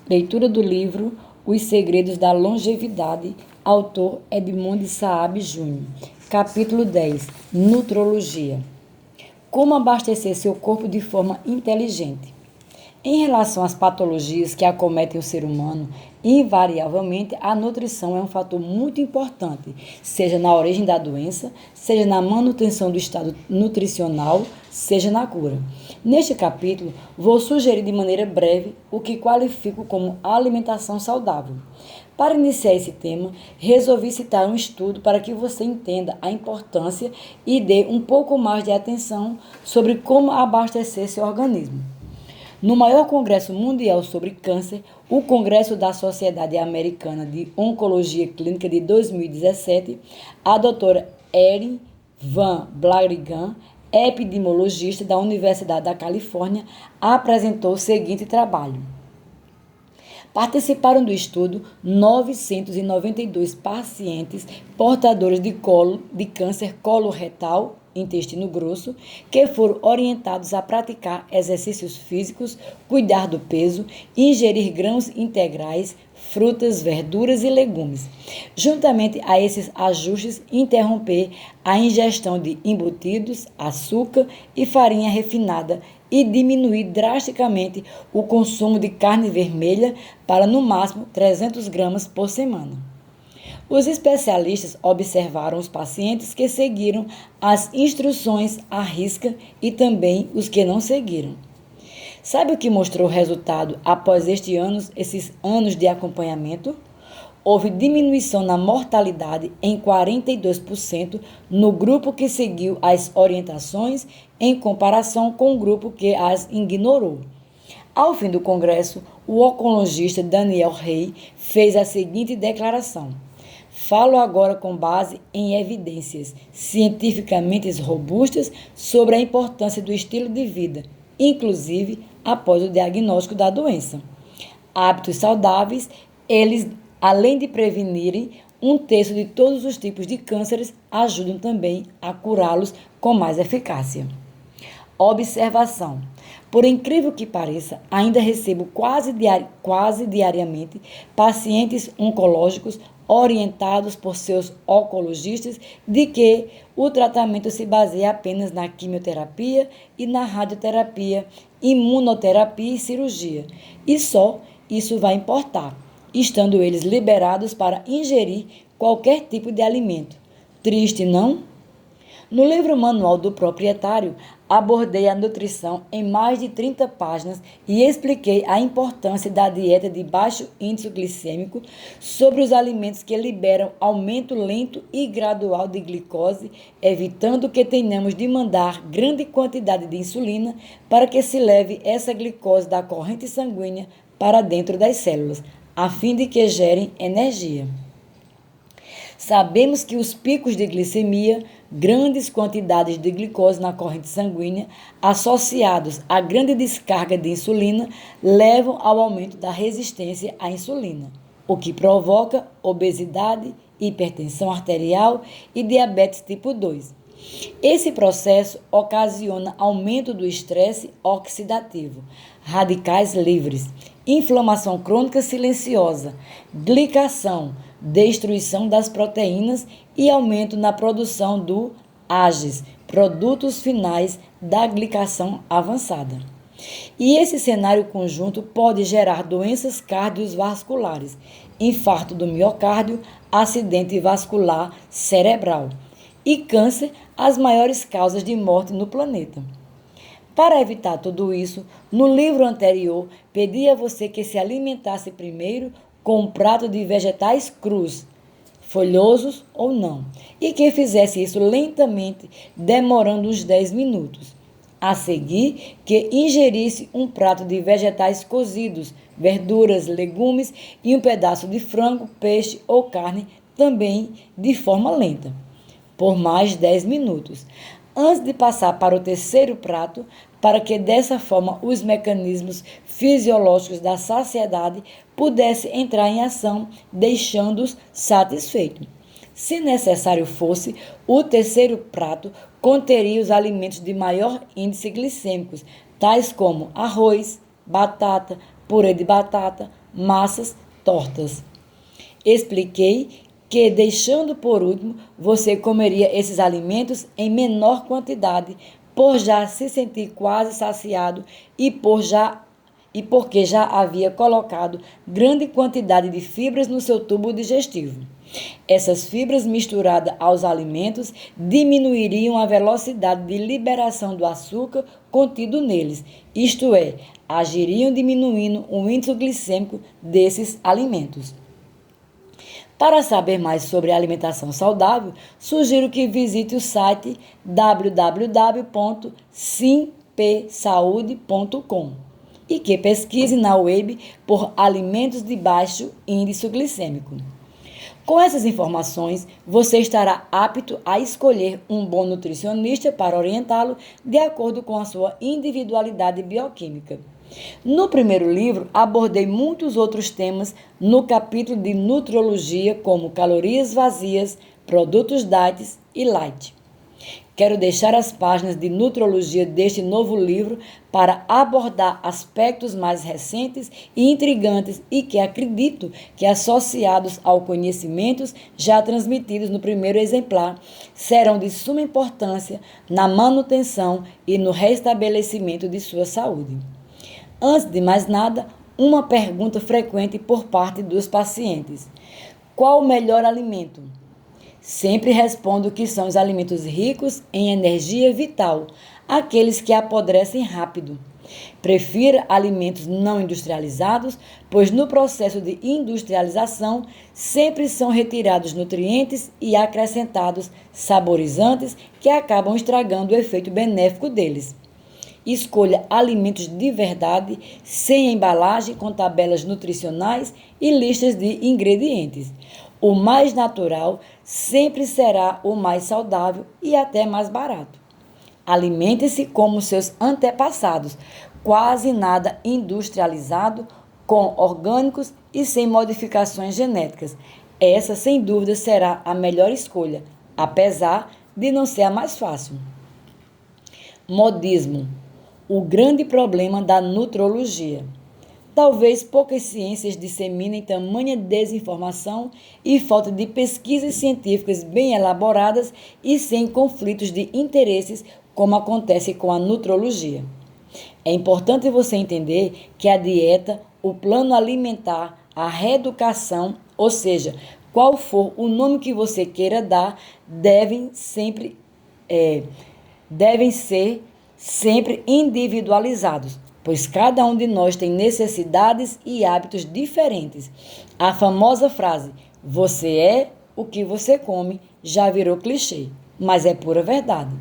Leitura do livro Os Segredos da Longevidade, autor Edmond Saab Júnior. Capítulo 10. Nutrologia. Como abastecer seu corpo de forma inteligente? Em relação às patologias que acometem o ser humano, invariavelmente a nutrição é um fator muito importante, seja na origem da doença, seja na manutenção do estado nutricional, seja na cura. Neste capítulo, vou sugerir de maneira breve o que qualifico como alimentação saudável. Para iniciar esse tema, resolvi citar um estudo para que você entenda a importância e dê um pouco mais de atenção sobre como abastecer seu organismo. No maior congresso mundial sobre câncer, o Congresso da Sociedade Americana de Oncologia Clínica de 2017, a doutora Erin Van Blarigan, epidemiologista da Universidade da Califórnia, apresentou o seguinte trabalho. Participaram do estudo 992 pacientes portadores de câncer coloretal, intestino grosso, que foram orientados a praticar exercícios físicos, cuidar do peso, ingerir grãos integrais, frutas, verduras e legumes. Juntamente a esses ajustes, interromper a ingestão de embutidos, açúcar e farinha refinada e diminuir drasticamente o consumo de carne vermelha para no máximo 300 gramas por semana. Os especialistas observaram os pacientes que seguiram as instruções à risca e também os que não seguiram. Sabe o que mostrou o resultado após esses anos de acompanhamento? Houve diminuição na mortalidade em 42% no grupo que seguiu as orientações em comparação com o grupo que as ignorou. Ao fim do congresso, o oncologista Daniel Rey fez a seguinte declaração: falo agora com base em evidências cientificamente robustas sobre a importância do estilo de vida, inclusive após o diagnóstico da doença. Hábitos saudáveis, eles, além de prevenirem um terço de todos os tipos de cânceres, ajudam também a curá-los com mais eficácia. Observação. Por incrível que pareça, ainda recebo quase diariamente pacientes oncológicos orientados por seus oncologistas de que o tratamento se baseia apenas na quimioterapia e na radioterapia, imunoterapia e cirurgia. E só isso vai importar, estando eles liberados para ingerir qualquer tipo de alimento. Triste, não? No livro Manual do Proprietário, abordei a nutrição em mais de 30 páginas e expliquei a importância da dieta de baixo índice glicêmico sobre os alimentos que liberam aumento lento e gradual de glicose, evitando que tenhamos de mandar grande quantidade de insulina para que se leve essa glicose da corrente sanguínea para dentro das células, a fim de que gerem energia. Sabemos que os picos de glicemia, grandes quantidades de glicose na corrente sanguínea, associados à grande descarga de insulina, levam ao aumento da resistência à insulina, o que provoca obesidade, hipertensão arterial e diabetes tipo 2. Esse processo ocasiona aumento do estresse oxidativo, radicais livres, inflamação crônica silenciosa, glicação, destruição das proteínas e aumento na produção do AGEs, produtos finais da glicação avançada. E esse cenário conjunto pode gerar doenças cardiovasculares, infarto do miocárdio, acidente vascular cerebral e câncer, as maiores causas de morte no planeta. Para evitar tudo isso, no livro anterior, pedi a você que se alimentasse primeiro com um prato de vegetais crus, folhosos ou não, e que fizesse isso lentamente, demorando uns 10 minutos. A seguir, que ingerisse um prato de vegetais cozidos, verduras, legumes e um pedaço de frango, peixe ou carne, também de forma lenta, por mais 10 minutos, antes de passar para o terceiro prato, para que dessa forma os mecanismos fisiológicos da saciedade pudessem entrar em ação, deixando-os satisfeitos. Se necessário fosse, o terceiro prato conteria os alimentos de maior índice glicêmico, tais como arroz, batata, purê de batata, massas, tortas. Expliquei que, deixando por último, você comeria esses alimentos em menor quantidade, por já se sentir quase saciado e porque já havia colocado grande quantidade de fibras no seu tubo digestivo. Essas fibras misturadas aos alimentos diminuiriam a velocidade de liberação do açúcar contido neles, isto é, agiriam diminuindo o índice glicêmico desses alimentos. Para saber mais sobre alimentação saudável, sugiro que visite o site www.simpsaude.com e que pesquise na web por alimentos de baixo índice glicêmico. Com essas informações, você estará apto a escolher um bom nutricionista para orientá-lo de acordo com a sua individualidade bioquímica. No primeiro livro, abordei muitos outros temas no capítulo de nutrologia, como calorias vazias, produtos diet e light. Quero deixar as páginas de nutrologia deste novo livro para abordar aspectos mais recentes e intrigantes e que acredito que, associados aos conhecimentos já transmitidos no primeiro exemplar, serão de suma importância na manutenção e no restabelecimento de sua saúde. Antes de mais nada, uma pergunta frequente por parte dos pacientes: qual o melhor alimento? Sempre respondo que são os alimentos ricos em energia vital, aqueles que apodrecem rápido. Prefira alimentos não industrializados, pois no processo de industrialização sempre são retirados nutrientes e acrescentados saborizantes que acabam estragando o efeito benéfico deles. Escolha alimentos de verdade, sem embalagem, com tabelas nutricionais e listas de ingredientes. O mais natural sempre será o mais saudável e até mais barato. Alimente-se como seus antepassados, quase nada industrializado, com orgânicos e sem modificações genéticas. Essa, sem dúvida, será a melhor escolha, apesar de não ser a mais fácil. Modismo. O grande problema da nutrologia. Talvez poucas ciências disseminem tamanha desinformação e falta de pesquisas científicas bem elaboradas e sem conflitos de interesses, como acontece com a nutrologia. É importante você entender que a dieta, o plano alimentar, a reeducação, ou seja, qual for o nome que você queira dar, devem ser sempre individualizados, pois cada um de nós tem necessidades e hábitos diferentes. A famosa frase, você é o que você come, já virou clichê, mas é pura verdade.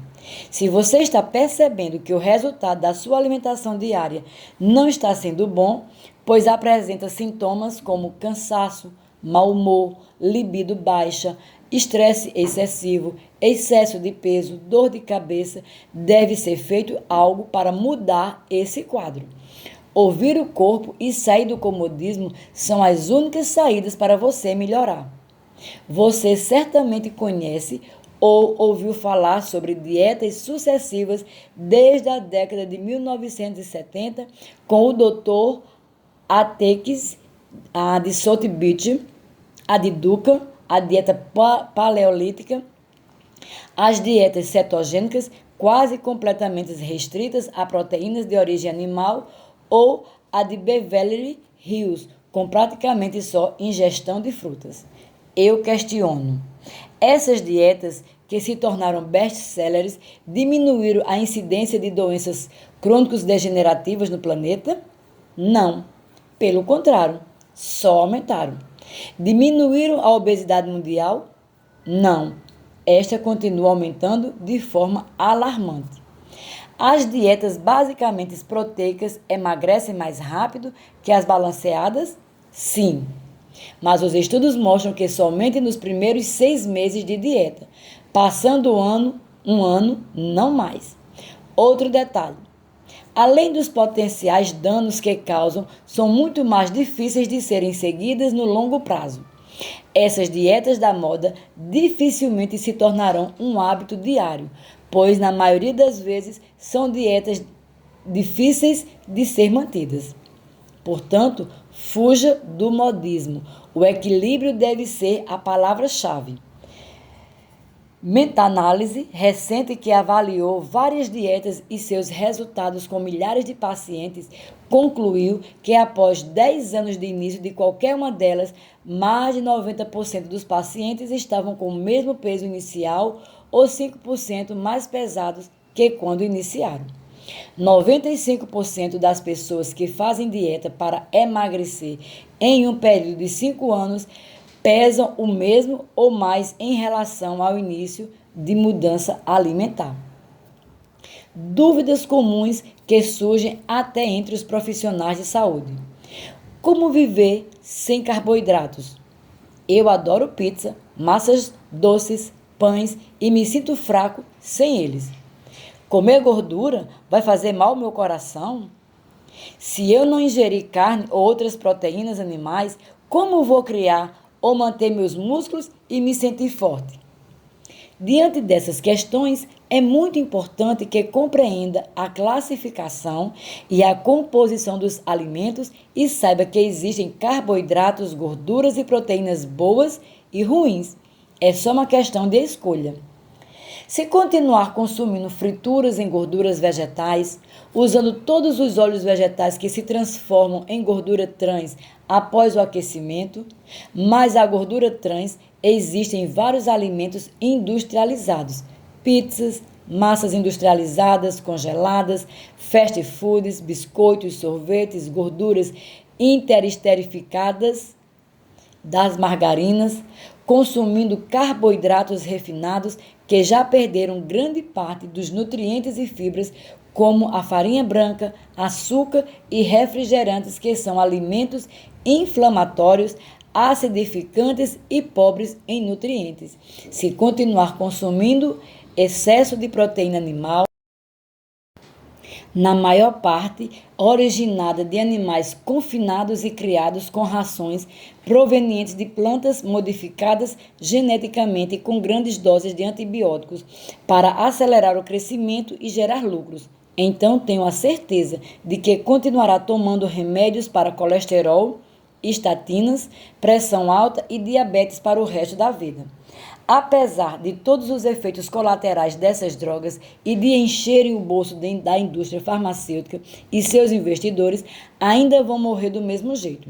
Se você está percebendo que o resultado da sua alimentação diária não está sendo bom, pois apresenta sintomas como cansaço, mau humor, libido baixa, estresse excessivo, excesso de peso, dor de cabeça, deve ser feito algo para mudar esse quadro. Ouvir o corpo e sair do comodismo são as únicas saídas para você melhorar. Você certamente conhece ou ouviu falar sobre dietas sucessivas desde a década de 1970 com o Dr. Atkins, a de Salt Beach, a de Dukan, a dieta paleolítica, as dietas cetogênicas quase completamente restritas a proteínas de origem animal ou a de Beverly Hills, com praticamente só ingestão de frutas. Eu questiono. Essas dietas que se tornaram best-sellers diminuíram a incidência de doenças crônicas degenerativas no planeta? Não. Pelo contrário, só aumentaram. Diminuíram a obesidade mundial? Não. Esta continua aumentando de forma alarmante. As dietas basicamente proteicas emagrecem mais rápido que as balanceadas? Sim. Mas os estudos mostram que somente nos primeiros 6 meses de dieta, passando um ano, não mais. Outro detalhe. Além dos potenciais danos que causam, são muito mais difíceis de serem seguidas no longo prazo. Essas dietas da moda dificilmente se tornarão um hábito diário, pois na maioria das vezes são dietas difíceis de ser mantidas. Portanto, Fuja do modismo. O equilíbrio deve ser a palavra-chave. Meta-análise recente que avaliou várias dietas e seus resultados com milhares de pacientes concluiu que após 10 anos de início de qualquer uma delas, mais de 90% dos pacientes estavam com o mesmo peso inicial ou 5% mais pesados que quando iniciaram. 95% das pessoas que fazem dieta para emagrecer em um período de 5 anos pesam o mesmo ou mais em relação ao início de mudança alimentar. Dúvidas comuns que surgem até entre os profissionais de saúde. Como viver sem carboidratos? Eu adoro pizza, massas doces, pães e me sinto fraco sem eles. Comer gordura vai fazer mal ao meu coração? Se eu não ingerir carne ou outras proteínas animais, como vou criar ou manter meus músculos e me sentir forte? Diante dessas questões, é muito importante que compreenda a classificação e a composição dos alimentos e saiba que existem carboidratos, gorduras e proteínas boas e ruins. É só uma questão de escolha. Se continuar consumindo frituras em gorduras vegetais, usando todos os óleos vegetais que se transformam em gordura trans após o aquecimento, mas a gordura trans existe em vários alimentos industrializados, pizzas, massas industrializadas, congeladas, fast foods, biscoitos, sorvetes, gorduras interesterificadas das margarinas, consumindo carboidratos refinados que já perderam grande parte dos nutrientes e fibras, como a farinha branca, açúcar e refrigerantes, que são alimentos inflamatórios, acidificantes e pobres em nutrientes. Se continuar consumindo excesso de proteína animal, na maior parte originada de animais confinados e criados com rações provenientes de plantas modificadas geneticamente com grandes doses de antibióticos para acelerar o crescimento e gerar lucros. Então tenho a certeza de que continuará tomando remédios para colesterol, estatinas, pressão alta e diabetes para o resto da vida. Apesar de todos os efeitos colaterais dessas drogas e de encherem o bolso da indústria farmacêutica e seus investidores, ainda vão morrer do mesmo jeito,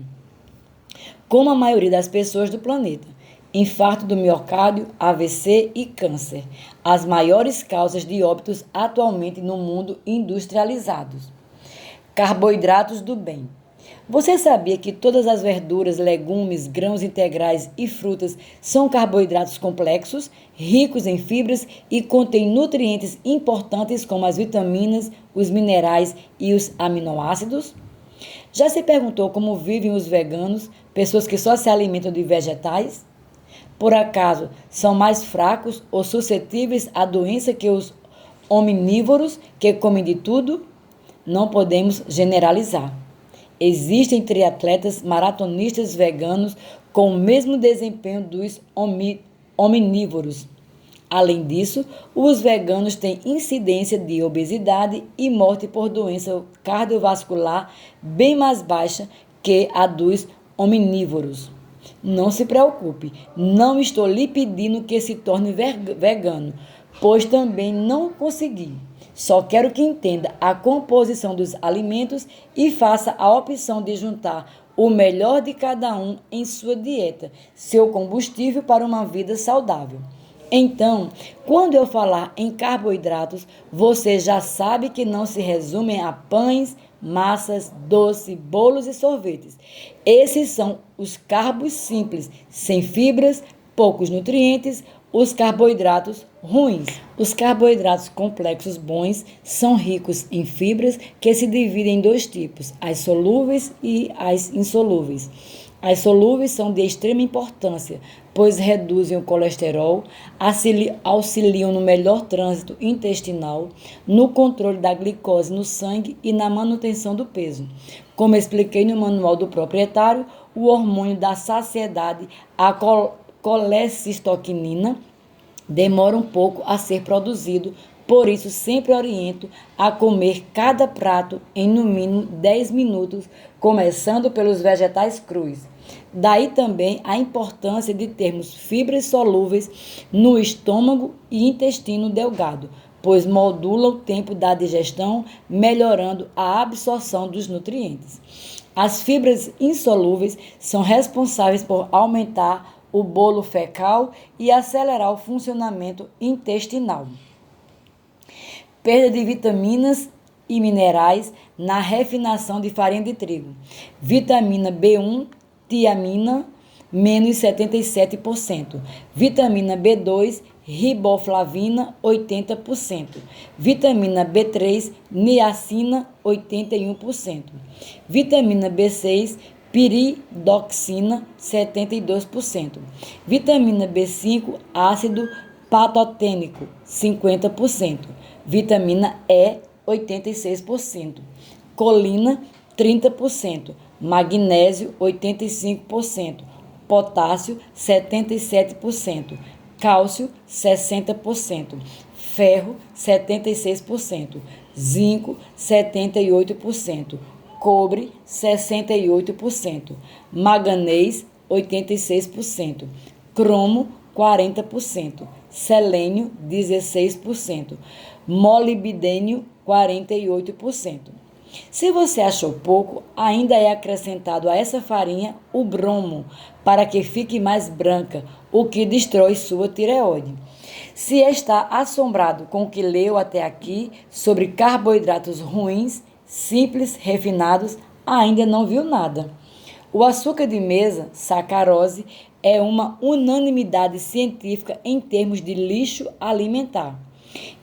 como a maioria das pessoas do planeta. Infarto do miocárdio, AVC e câncer, as maiores causas de óbitos atualmente no mundo industrializado. Carboidratos do bem. Você sabia que todas as verduras, legumes, grãos integrais e frutas são carboidratos complexos, ricos em fibras e contêm nutrientes importantes como as vitaminas, os minerais e os aminoácidos? Já se perguntou como vivem os veganos, pessoas que só se alimentam de vegetais? Por acaso são mais fracos ou suscetíveis à doença que os omnívoros que comem de tudo? Não podemos generalizar. Existem triatletas maratonistas veganos com o mesmo desempenho dos omnívoros. Além disso, os veganos têm incidência de obesidade e morte por doença cardiovascular bem mais baixa que a dos omnívoros. Não se preocupe, não estou lhe pedindo que se torne vegano, pois também não consegui. Só quero que entenda a composição dos alimentos e faça a opção de juntar o melhor de cada um em sua dieta, seu combustível para uma vida saudável. Então, quando eu falar em carboidratos, você já sabe que não se resumem a pães, massas, doces, bolos e sorvetes. Esses são os carbos simples, sem fibras, poucos nutrientes, os carboidratos ruins. Os carboidratos complexos bons são ricos em fibras que se dividem em dois tipos, as solúveis e as insolúveis. As solúveis são de extrema importância, pois reduzem o colesterol, auxiliam no melhor trânsito intestinal, no controle da glicose no sangue e na manutenção do peso. Como expliquei no manual do proprietário, o hormônio da saciedade, a colecistoquinina, demora um pouco a ser produzido Por isso, sempre oriento a comer cada prato em no mínimo 10 minutos, começando pelos vegetais crus. Daí também a importância de termos fibras solúveis no estômago e intestino delgado, pois modula o tempo da digestão, melhorando a absorção dos nutrientes. As fibras insolúveis são responsáveis por aumentar o bolo fecal e acelerar o funcionamento intestinal. Perda de vitaminas e minerais na refinação de farinha de trigo. Vitamina B1, tiamina, menos 77%. Vitamina B2, riboflavina, 80%. Vitamina B3, niacina, 81%. Vitamina B6, piridoxina, 72%. Vitamina B5, ácido patotênico, 50%. Vitamina E, 86%. Colina, 30%. Magnésio, 85%. Potássio, 77%. Cálcio, 60%. Ferro, 76%. Zinco, 78%. Cobre, 68%. Manganês, 86%. Cromo, 40%. Selênio, 16%. Molibdênio, 48%. Se você achou pouco, ainda é acrescentado a essa farinha o bromo, para que fique mais branca, o que destrói sua tireoide. Se está assombrado com o que leu até aqui sobre carboidratos ruins, simples, refinados, ainda não viu nada. O açúcar de mesa, sacarose, é uma unanimidade científica em termos de lixo alimentar.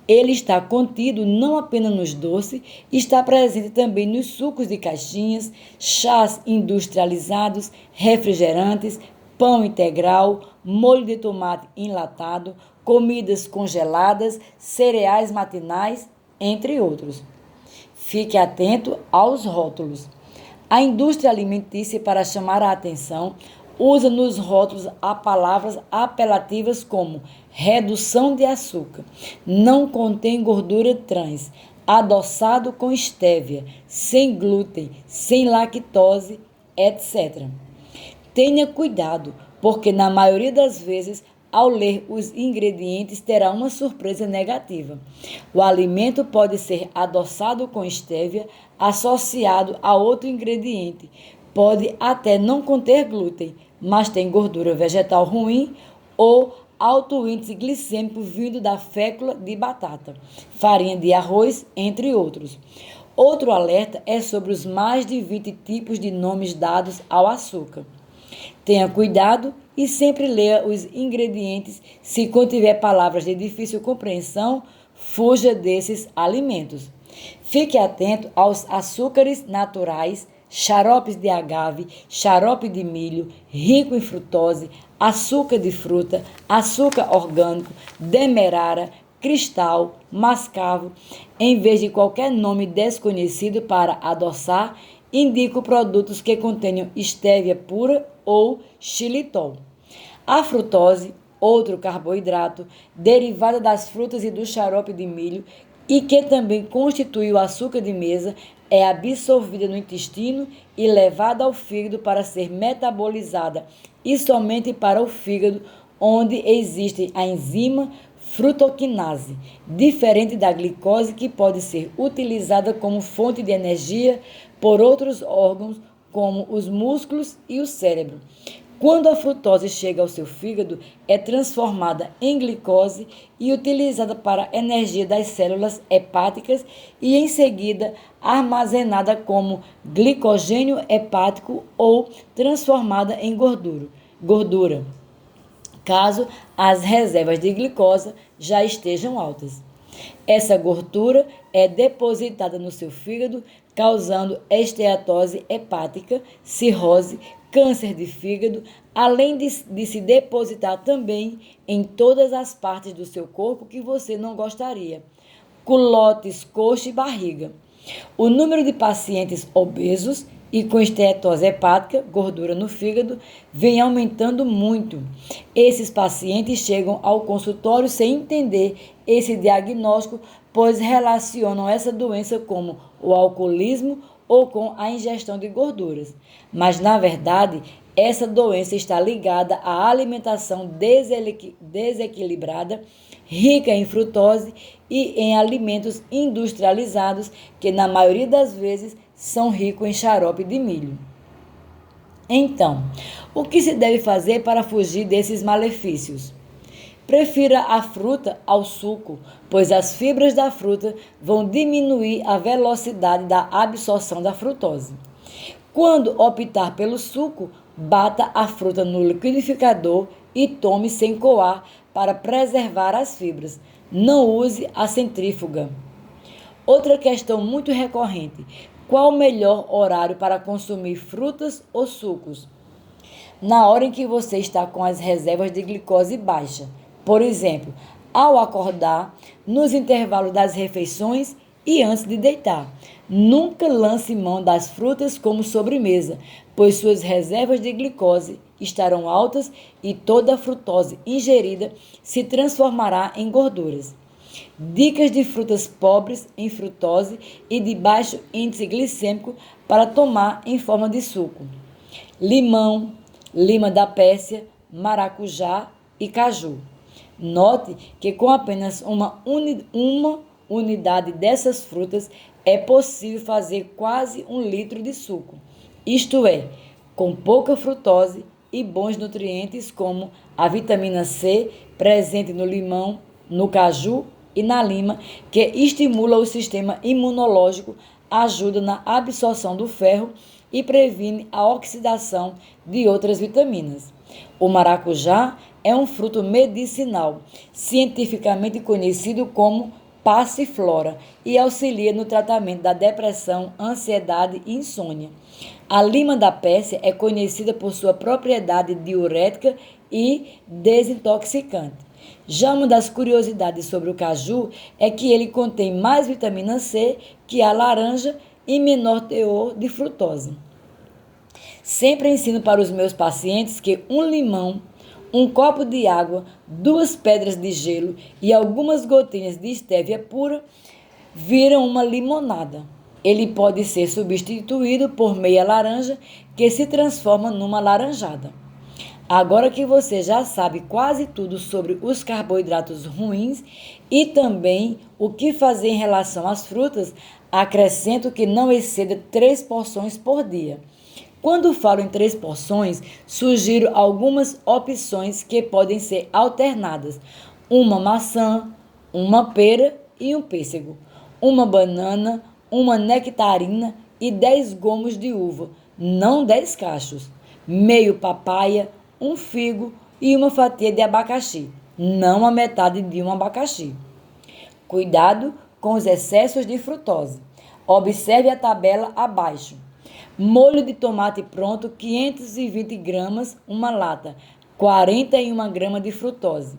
Ele está contido não apenas nos doces, está presente também nos sucos de caixinhas, chás industrializados, refrigerantes, pão integral, molho de tomate enlatado, comidas congeladas, cereais matinais, entre outros. Fique atento aos rótulos. A indústria alimentícia, para chamar a atenção, usa nos rótulos a palavras apelativas como redução de açúcar, não contém gordura trans, adoçado com estévia, sem glúten, sem lactose, etc. Tenha cuidado, porque na maioria das vezes, ao ler os ingredientes, terá uma surpresa negativa. O alimento pode ser adoçado com estévia, associado a outro ingrediente. Pode até não conter glúten, mas tem gordura vegetal ruim ou alto índice glicêmico vindo da fécula de batata, farinha de arroz, entre outros. Outro alerta é sobre os mais de 20 tipos de nomes dados ao açúcar. Tenha cuidado e sempre leia os ingredientes. Se contiver palavras de difícil compreensão, fuja desses alimentos. Fique atento aos açúcares naturais, xaropes de agave, xarope de milho, rico em frutose, açúcar de fruta, açúcar orgânico, demerara, cristal, mascavo. Em vez de qualquer nome desconhecido para adoçar, indico produtos que contenham estévia pura ou xilitol. A frutose, outro carboidrato, derivada das frutas e do xarope de milho, e que também constitui o açúcar de mesa, é absorvida no intestino e levada ao fígado para ser metabolizada, e somente para o fígado, onde existe a enzima frutoquinase, diferente da glicose, que pode ser utilizada como fonte de energia por outros órgãos, como os músculos e o cérebro. Quando a frutose chega ao seu fígado, é transformada em glicose e utilizada para a energia das células hepáticas e, em seguida, armazenada como glicogênio hepático ou transformada em gordura, caso as reservas de glicose já estejam altas. Essa gordura é depositada no seu fígado, causando esteatose hepática, cirrose, câncer de fígado, além de se depositar também em todas as partes do seu corpo que você não gostaria: culotes, coxa e barriga. O número de pacientes obesos e com esteatose hepática, gordura no fígado, vem aumentando muito. Esses pacientes chegam ao consultório sem entender esse diagnóstico, pois relacionam essa doença como o alcoolismo ou com a ingestão de gorduras. Mas, na verdade, essa doença está ligada à alimentação desequilibrada, rica em frutose e em alimentos industrializados, que na maioria das vezes são ricos em xarope de milho. Então, o que se deve fazer para fugir desses malefícios? Prefira a fruta ao suco, pois as fibras da fruta vão diminuir a velocidade da absorção da frutose. Quando optar pelo suco, bata a fruta no liquidificador e tome sem coar para preservar as fibras. Não use a centrífuga. Outra questão muito recorrente: qual o melhor horário para consumir frutas ou sucos? Na hora em que você está com as reservas de glicose baixa. Por exemplo, ao acordar, nos intervalos das refeições e antes de deitar. Nunca lance mão das frutas como sobremesa, pois suas reservas de glicose estarão altas e toda a frutose ingerida se transformará em gorduras. Dicas de frutas pobres em frutose e de baixo índice glicêmico para tomar em forma de suco: limão, lima da Pérsia, maracujá e caju. Note que com apenas uma unidade dessas frutas é possível fazer quase 1 litro de suco, isto é, com pouca frutose e bons nutrientes como a vitamina C presente no limão, no caju e na lima, que estimula o sistema imunológico, ajuda na absorção do ferro e previne a oxidação de outras vitaminas. O maracujá é um fruto medicinal, cientificamente conhecido como passiflora, e auxilia no tratamento da depressão, ansiedade e insônia. A lima da Pérsia é conhecida por sua propriedade diurética e desintoxicante. Já uma das curiosidades sobre o caju é que ele contém mais vitamina C que a laranja e menor teor de frutose. Sempre ensino para os meus pacientes que um limão, um copo de água, 2 pedras de gelo e algumas gotinhas de estévia pura viram uma limonada. Ele pode ser substituído por meia laranja, que se transforma numa laranjada. Agora que você já sabe quase tudo sobre os carboidratos ruins e também o que fazer em relação às frutas, acrescento que não exceda 3 porções por dia. Quando falo em 3 porções, sugiro algumas opções que podem ser alternadas: uma maçã, uma pera e um pêssego, uma banana, uma nectarina e 10 gomos de uva, não 10 cachos, meio papaya, um figo e uma fatia de abacaxi, não a metade de um abacaxi. Cuidado com os excessos de frutose. Observe a tabela abaixo. Molho de tomate pronto, 520 gramas, uma lata, 41 gramas de frutose.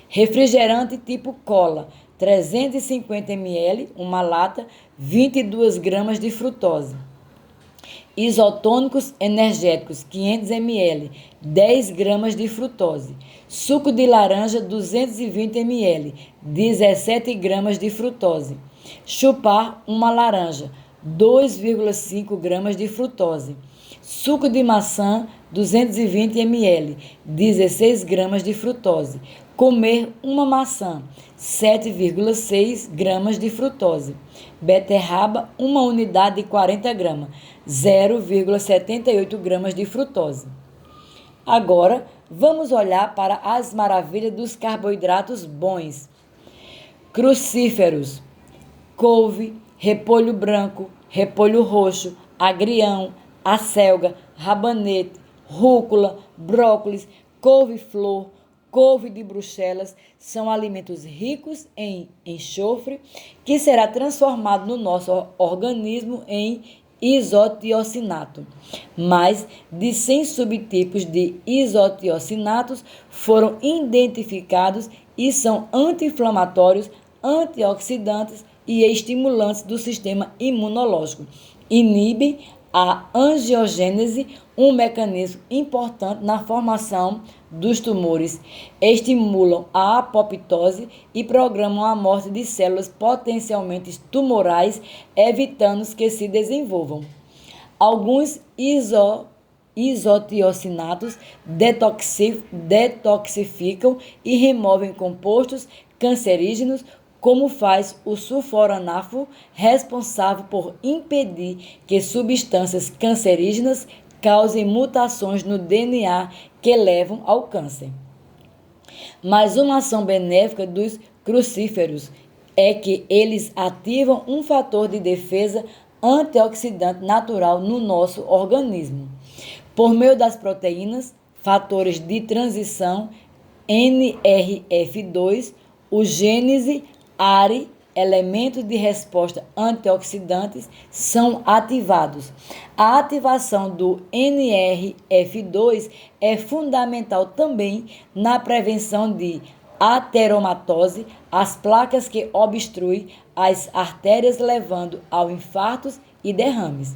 Refrigerante tipo cola, 350 ml, uma lata, 22 gramas de frutose. Isotônicos energéticos, 500 ml, 10 gramas de frutose. Suco de laranja, 220 ml, 17 gramas de frutose. Chupar uma laranja, 2,5 gramas de frutose. Suco de maçã, 220 ml, 16 gramas de frutose. Comer uma maçã, 7,6 gramas de frutose. Beterraba, uma unidade de 40 gramas, 0,78 gramas de frutose. Agora, vamos olhar para as maravilhas dos carboidratos bons. Crucíferos: couve, repolho branco, repolho roxo, agrião, acelga, rabanete, rúcula, brócolis, couve-flor, couve de Bruxelas são alimentos ricos em enxofre, que será transformado no nosso organismo em isotiocinato. Mais de 100 subtipos de isotiocinatos foram identificados e são anti-inflamatórios, antioxidantes e estimulantes do sistema imunológico. Inibem A angiogênese, um mecanismo importante na formação dos tumores, estimulam a apoptose e programam a morte de células potencialmente tumorais, evitando que se desenvolvam. Alguns isotiocinatos detoxificam e removem compostos cancerígenos, como faz o sulforanafo, responsável por impedir que substâncias cancerígenas causem mutações no DNA que levam ao câncer. Mas uma ação benéfica dos crucíferos é que eles ativam um fator de defesa antioxidante natural no nosso organismo. Por meio das proteínas, fatores de transição NRF2, o gênese ARE, elementos de resposta antioxidantes, são ativados. A ativação do NRF2 é fundamental também na prevenção de ateromatose, as placas que obstruem as artérias, levando ao infartos e derrames.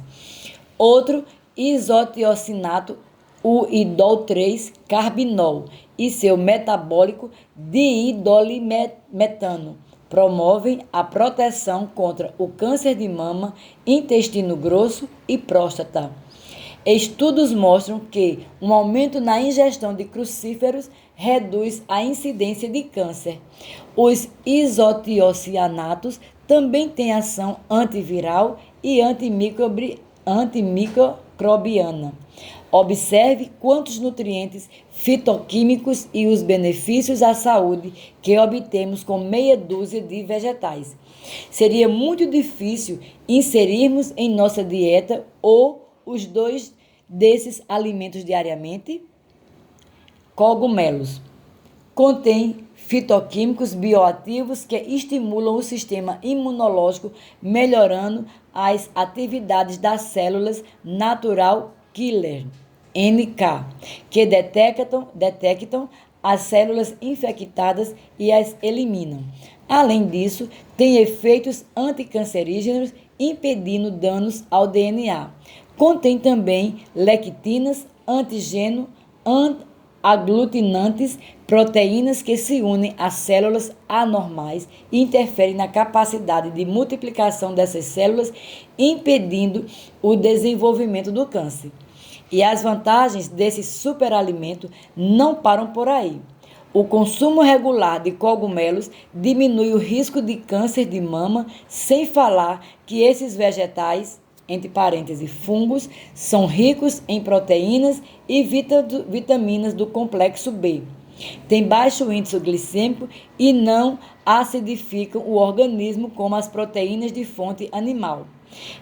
Outro isotiocinato, o idol-3-carbinol, e seu metabólico diidolimetano promovem a proteção contra o câncer de mama, intestino grosso e próstata. Estudos mostram que um aumento na ingestão de crucíferos reduz a incidência de câncer. Os isotiocianatos também têm ação antiviral e antimicrobiana. Observe quantos nutrientes fitoquímicos e os benefícios à saúde que obtemos com meia dúzia de vegetais. Seria muito difícil inserirmos em nossa dieta ou os dois desses alimentos diariamente. Cogumelos. Contém fitoquímicos bioativos que estimulam o sistema imunológico, melhorando as atividades das células natural killer, NK, que detectam as células infectadas e as eliminam. Além disso, tem efeitos anticancerígenos, impedindo danos ao DNA. Contém também lectinas, antígeno, aglutinantes, proteínas que se unem às células anormais e interferem na capacidade de multiplicação dessas células, impedindo o desenvolvimento do câncer. E as vantagens desse superalimento não param por aí. O consumo regular de cogumelos diminui o risco de câncer de mama, sem falar que esses vegetais, entre parênteses, fungos, são ricos em proteínas e vitaminas do complexo B. Tem baixo índice glicêmico e não acidificam o organismo como as proteínas de fonte animal.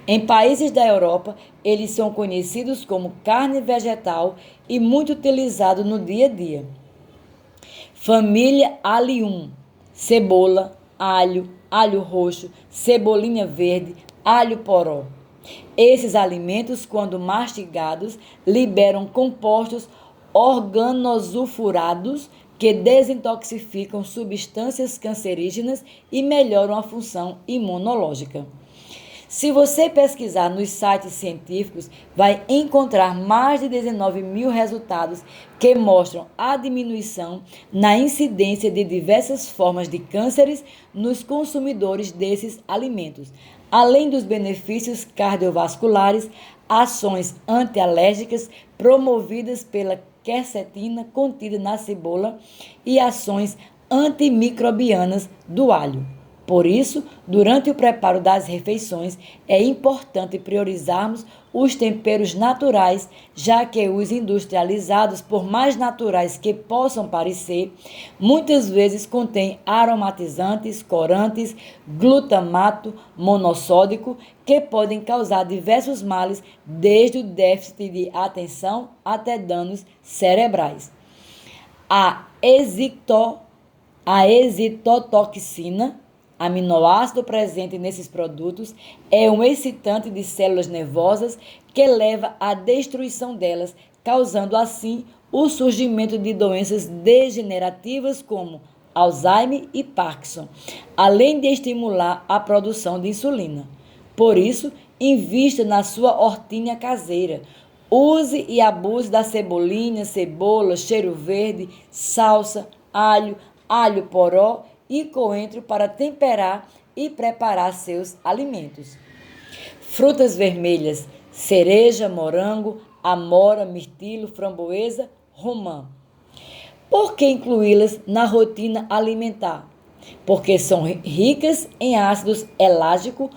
Em países da Europa, eles são conhecidos como carne vegetal e muito utilizados no dia a dia. Família Allium: cebola, alho, alho roxo, cebolinha verde, alho poró. Esses alimentos, quando mastigados, liberam compostos organosulfurados que desintoxificam substâncias cancerígenas e melhoram a função imunológica. Se você pesquisar nos sites científicos, vai encontrar mais de 19 mil resultados que mostram a diminuição na incidência de diversas formas de cânceres nos consumidores desses alimentos, além dos benefícios cardiovasculares, ações antialérgicas promovidas pela quercetina contida na cebola e ações antimicrobianas do alho. Por isso, durante o preparo das refeições, é importante priorizarmos os temperos naturais, já que os industrializados, por mais naturais que possam parecer, muitas vezes contêm aromatizantes, corantes, glutamato monossódico, que podem causar diversos males, desde o déficit de atenção até danos cerebrais. A excitotoxina, aminoácido presente nesses produtos, é um excitante de células nervosas que leva à destruição delas, causando assim o surgimento de doenças degenerativas como Alzheimer e Parkinson, além de estimular a produção de insulina. Por isso, Invista na sua hortinha caseira. Use e abuse da cebolinha, cebola, cheiro verde, salsa, alho, alho poró e coentro para temperar e preparar seus alimentos. Frutas vermelhas: cereja, morango, amora, mirtilo, framboesa, romã. Por que incluí-las na rotina alimentar? Porque são ricas em ácidos elágicos,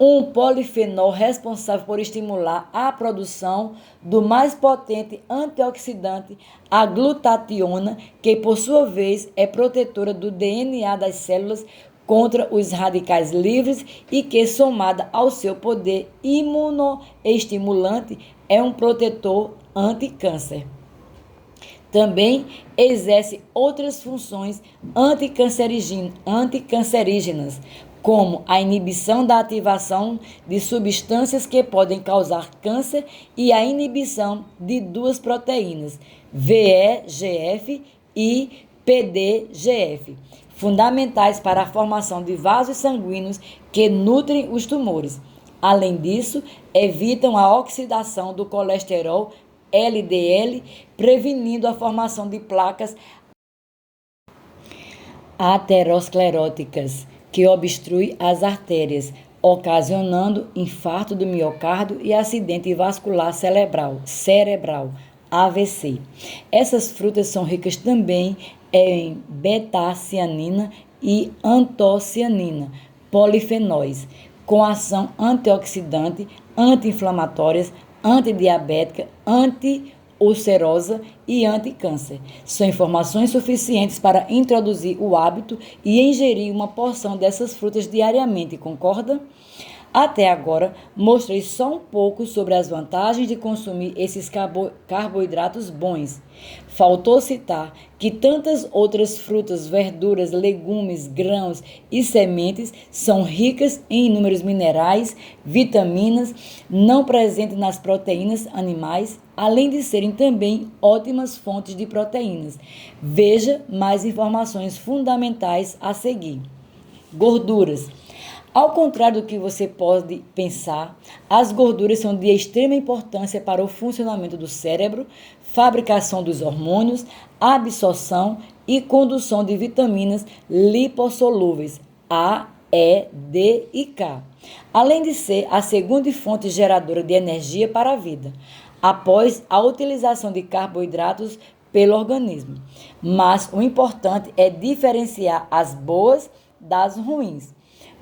um polifenol responsável por estimular a produção do mais potente antioxidante, a glutationa, que por sua vez é protetora do DNA das células contra os radicais livres e que, somada ao seu poder imunoestimulante, é um protetor anti-câncer. Também exerce outras funções anticancerígenas, como a inibição da ativação de substâncias que podem causar câncer e a inibição de duas proteínas, VEGF e PDGF, fundamentais para a formação de vasos sanguíneos que nutrem os tumores. Além disso, evitam a oxidação do colesterol LDL, prevenindo a formação de placas ateroscleróticas, que obstruem as artérias, ocasionando infarto do miocárdio e acidente vascular cerebral, AVC. Essas frutas são ricas também em beta-cianina e antocianina, polifenóis, com ação antioxidante, anti-inflamatórias, antidiabética, anti-ulcerosa e anti-câncer. São informações suficientes para introduzir o hábito e ingerir uma porção dessas frutas diariamente, concorda? Até agora, mostrei só um pouco sobre as vantagens de consumir esses carboidratos bons. Faltou citar que tantas outras frutas, verduras, legumes, grãos e sementes são ricas em inúmeros minerais, vitaminas, não presentes nas proteínas animais, além de serem também ótimas fontes de proteínas. Veja mais informações fundamentais a seguir. Gorduras. Ao contrário do que você pode pensar, as gorduras são de extrema importância para o funcionamento do cérebro, fabricação dos hormônios, absorção e condução de vitaminas lipossolúveis A, E, D e K, além de ser a segunda fonte geradora de energia para a vida, após a utilização de carboidratos pelo organismo. Mas o importante é diferenciar as boas das ruins.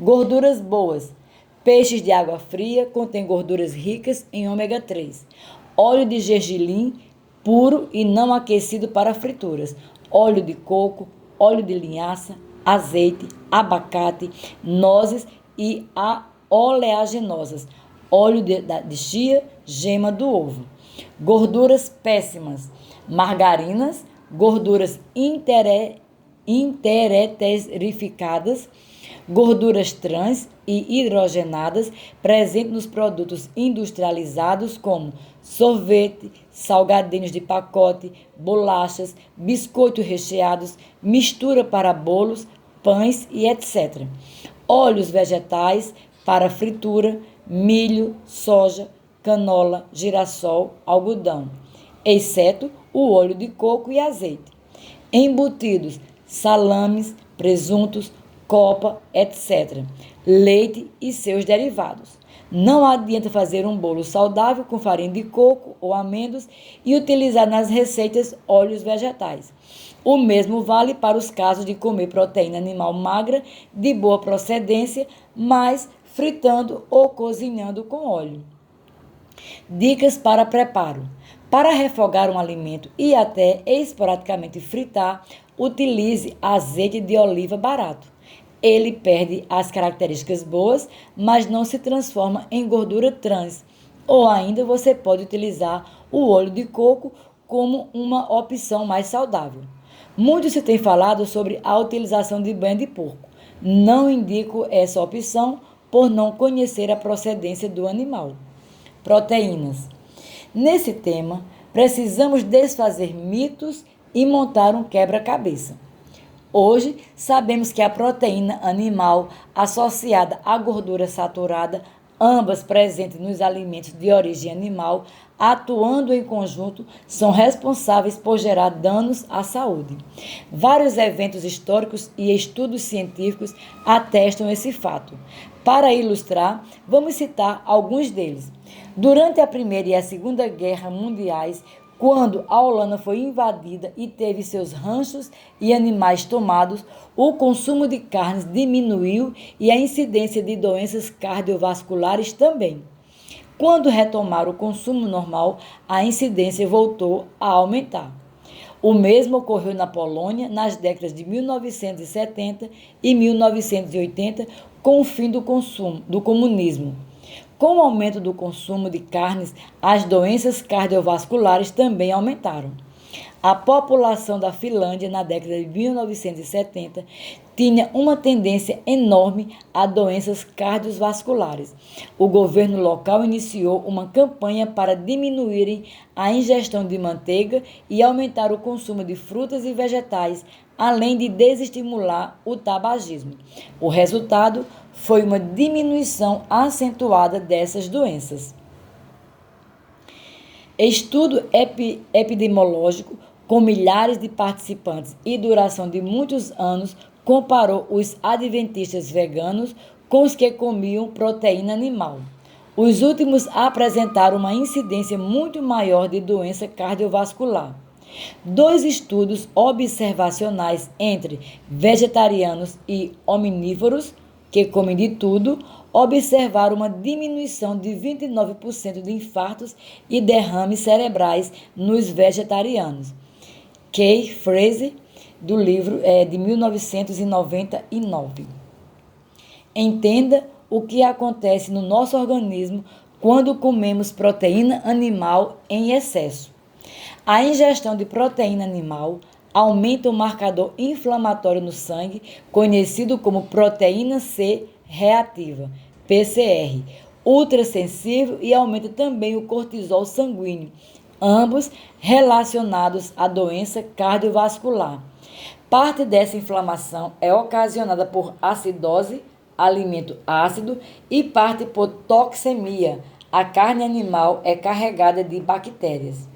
Gorduras boas. Peixes de água fria contêm gorduras ricas em ômega 3. Óleo de gergelim puro e não aquecido para frituras. Óleo de coco, óleo de linhaça, azeite, abacate, nozes e oleaginosas. Óleo de chia, gema do ovo. Gorduras péssimas. Margarinas, gorduras intereterificadas, gorduras trans e hidrogenadas presentes nos produtos industrializados como sorvete, salgadinhos de pacote, bolachas, biscoitos recheados, mistura para bolos, pães e etc. Óleos vegetais para fritura, milho, soja, canola, girassol, algodão, exceto o óleo de coco e azeite. Embutidos, salames, presuntos, copa, etc. Leite e seus derivados. Não adianta fazer um bolo saudável com farinha de coco ou amêndoas e utilizar nas receitas óleos vegetais. O mesmo vale para os casos de comer proteína animal magra de boa procedência, mas fritando ou cozinhando com óleo. Dicas para preparo. Para refogar um alimento e até esporadicamente fritar, utilize azeite de oliva barato. Ele perde as características boas, mas não se transforma em gordura trans. Ou ainda você pode utilizar o óleo de coco como uma opção mais saudável. Muito se tem falado sobre a utilização de banha de porco. Não indico essa opção por não conhecer a procedência do animal. Proteínas. Nesse tema, precisamos desfazer mitos e montar um quebra-cabeça. Hoje, sabemos que a proteína animal associada à gordura saturada ambas presentes nos alimentos de origem animal, atuando em conjunto, são responsáveis por gerar danos à saúde. Vários eventos históricos e estudos científicos atestam esse fato. Para ilustrar, vamos citar alguns deles. Durante a Primeira e a Segunda Guerra Mundiais, quando a Holanda foi invadida e teve seus ranchos e animais tomados, o consumo de carnes diminuiu e a incidência de doenças cardiovasculares também. Quando retomaram o consumo normal, a incidência voltou a aumentar. O mesmo ocorreu na Polônia nas décadas de 1970 e 1980, com o fim do comunismo. Com o aumento do consumo de carnes, as doenças cardiovasculares também aumentaram. A população da Finlândia, na década de 1970, tinha uma tendência enorme a doenças cardiovasculares. O governo local iniciou uma campanha para diminuírem a ingestão de manteiga e aumentar o consumo de frutas e vegetais, além de desestimular o tabagismo. O resultado foi uma diminuição acentuada dessas doenças. Estudo epidemiológico com milhares de participantes e duração de muitos anos comparou os adventistas veganos com os que comiam proteína animal. Os últimos apresentaram uma incidência muito maior de doença cardiovascular. 2 estudos observacionais entre vegetarianos e omnívoros, que comem de tudo, observaram uma diminuição de 29% de infartos e derrames cerebrais nos vegetarianos. Kay Fraser, do livro de 1999. Entenda o que acontece no nosso organismo quando comemos proteína animal em excesso. A ingestão de proteína animal aumenta o marcador inflamatório no sangue, conhecido como proteína C reativa, PCR, ultrassensível, e aumenta também o cortisol sanguíneo, ambos relacionados à doença cardiovascular. Parte dessa inflamação é ocasionada por acidose, alimento ácido, e parte por toxemia. A carne animal é carregada de bactérias.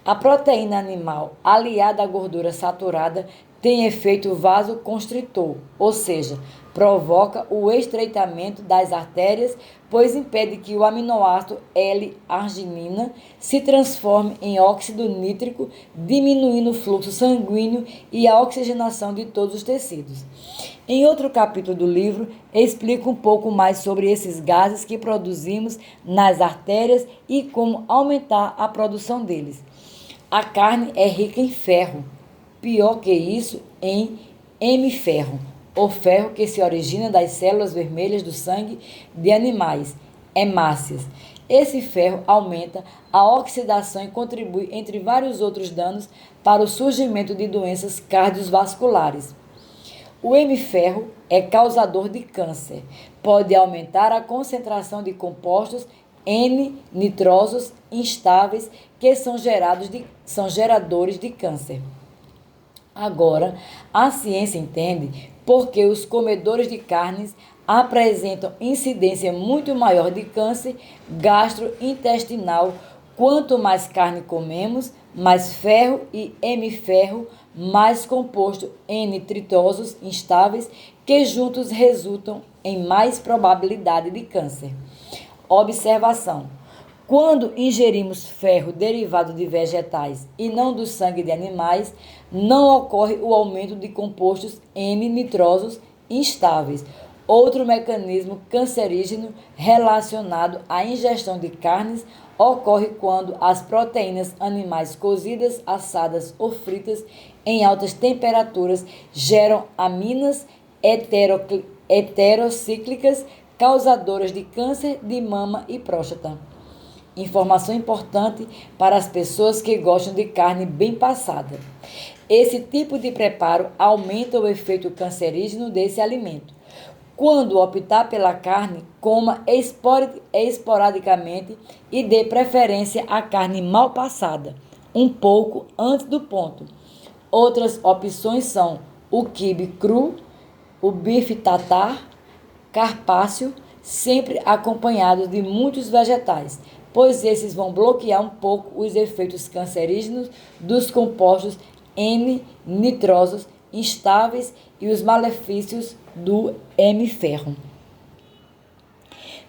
A proteína animal, aliada à gordura saturada, tem efeito vasoconstritor, ou seja, provoca o estreitamento das artérias, pois impede que o aminoácido L-arginina se transforme em óxido nítrico, diminuindo o fluxo sanguíneo e a oxigenação de todos os tecidos. Em outro capítulo do livro, explico um pouco mais sobre esses gases que produzimos nas artérias e como aumentar a produção deles. A carne é rica em ferro, pior que isso, em hemiferro, o ferro que se origina das células vermelhas do sangue de animais, hemácias. Esse ferro aumenta a oxidação e contribui, entre vários outros danos, para o surgimento de doenças cardiovasculares. O hemiferro é causador de câncer. Pode aumentar a concentração de compostos N-nitrosos instáveis que são geradores de câncer. Agora, a ciência entende por que os comedores de carnes apresentam incidência muito maior de câncer gastrointestinal. Quanto mais carne comemos, mais ferro e hemiferro, mais composto N-nitrosos instáveis, que juntos resultam em mais probabilidade de câncer. Observação: quando ingerimos ferro derivado de vegetais e não do sangue de animais, não ocorre o aumento de compostos N-nitrosos instáveis. Outro mecanismo cancerígeno relacionado à ingestão de carnes ocorre quando as proteínas animais cozidas, assadas ou fritas em altas temperaturas geram aminas heterocíclicas causadoras de câncer de mama e próstata. Informação importante para as pessoas que gostam de carne bem passada. Esse tipo de preparo aumenta o efeito cancerígeno desse alimento. Quando optar pela carne, coma esporadicamente e dê preferência à carne mal passada, um pouco antes do ponto. Outras opções são o quibe cru, o bife tartar, carpaccio, sempre acompanhados de muitos vegetais, pois esses vão bloquear um pouco os efeitos cancerígenos dos compostos N-nitrosos instáveis e os malefícios do hemiferro.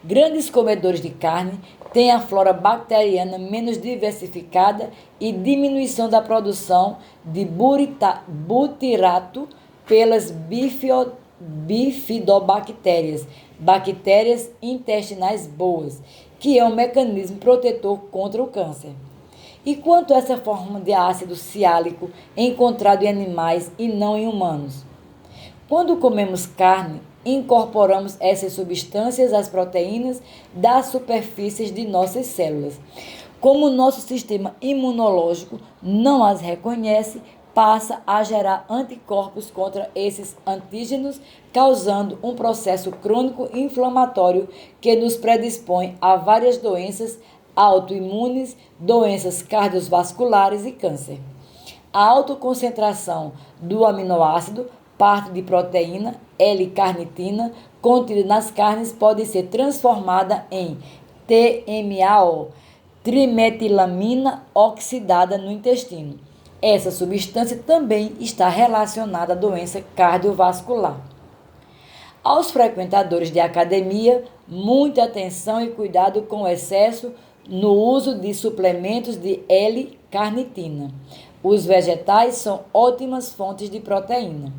Grandes comedores de carne têm a flora bacteriana menos diversificada e diminuição da produção de butirato pelas bifidobactérias, bactérias intestinais boas, que é um mecanismo protetor contra o câncer. E quanto a essa forma de ácido ciálico encontrado em animais e não em humanos? Quando comemos carne, incorporamos essas substâncias às proteínas das superfícies de nossas células. Como o nosso sistema imunológico não as reconhece, passa a gerar anticorpos contra esses antígenos, causando um processo crônico inflamatório que nos predispõe a várias doenças autoimunes, doenças cardiovasculares e câncer. A autoconcentração do aminoácido, parte de proteína, L-carnitina, contida nas carnes, pode ser transformada em TMAO, trimetilamina oxidada no intestino. Essa substância também está relacionada à doença cardiovascular. Aos frequentadores de academia, muita atenção e cuidado com o excesso no uso de suplementos de L-carnitina. Os vegetais são ótimas fontes de proteína.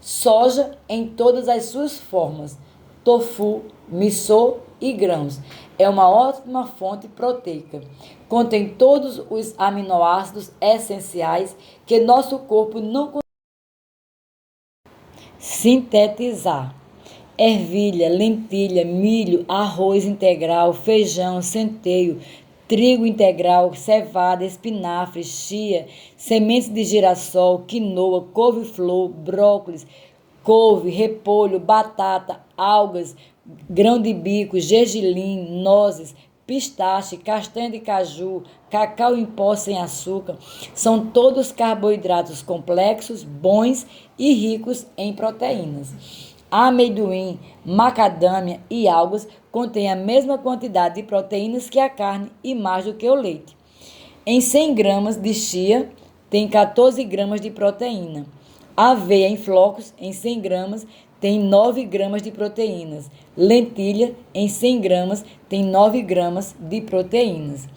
Soja em todas as suas formas, tofu, miso e grãos. É uma ótima fonte proteica. Contém todos os aminoácidos essenciais que nosso corpo não consegue sintetizar. Ervilha, lentilha, milho, arroz integral, feijão, centeio, trigo integral, cevada, espinafre, chia, sementes de girassol, quinoa, couve-flor, brócolis, couve, repolho, batata, algas, grão de bico, gergelim, nozes, pistache, castanha de caju, cacau em pó sem açúcar, são todos carboidratos complexos, bons e ricos em proteínas. Amendoim, macadâmia e algas contêm a mesma quantidade de proteínas que a carne e mais do que o leite. Em 100 gramas de chia, tem 14 gramas de proteína. Aveia em flocos, em 100 gramas, tem 9 gramas de proteínas. Lentilha, em 100 gramas, tem 9 gramas de proteínas.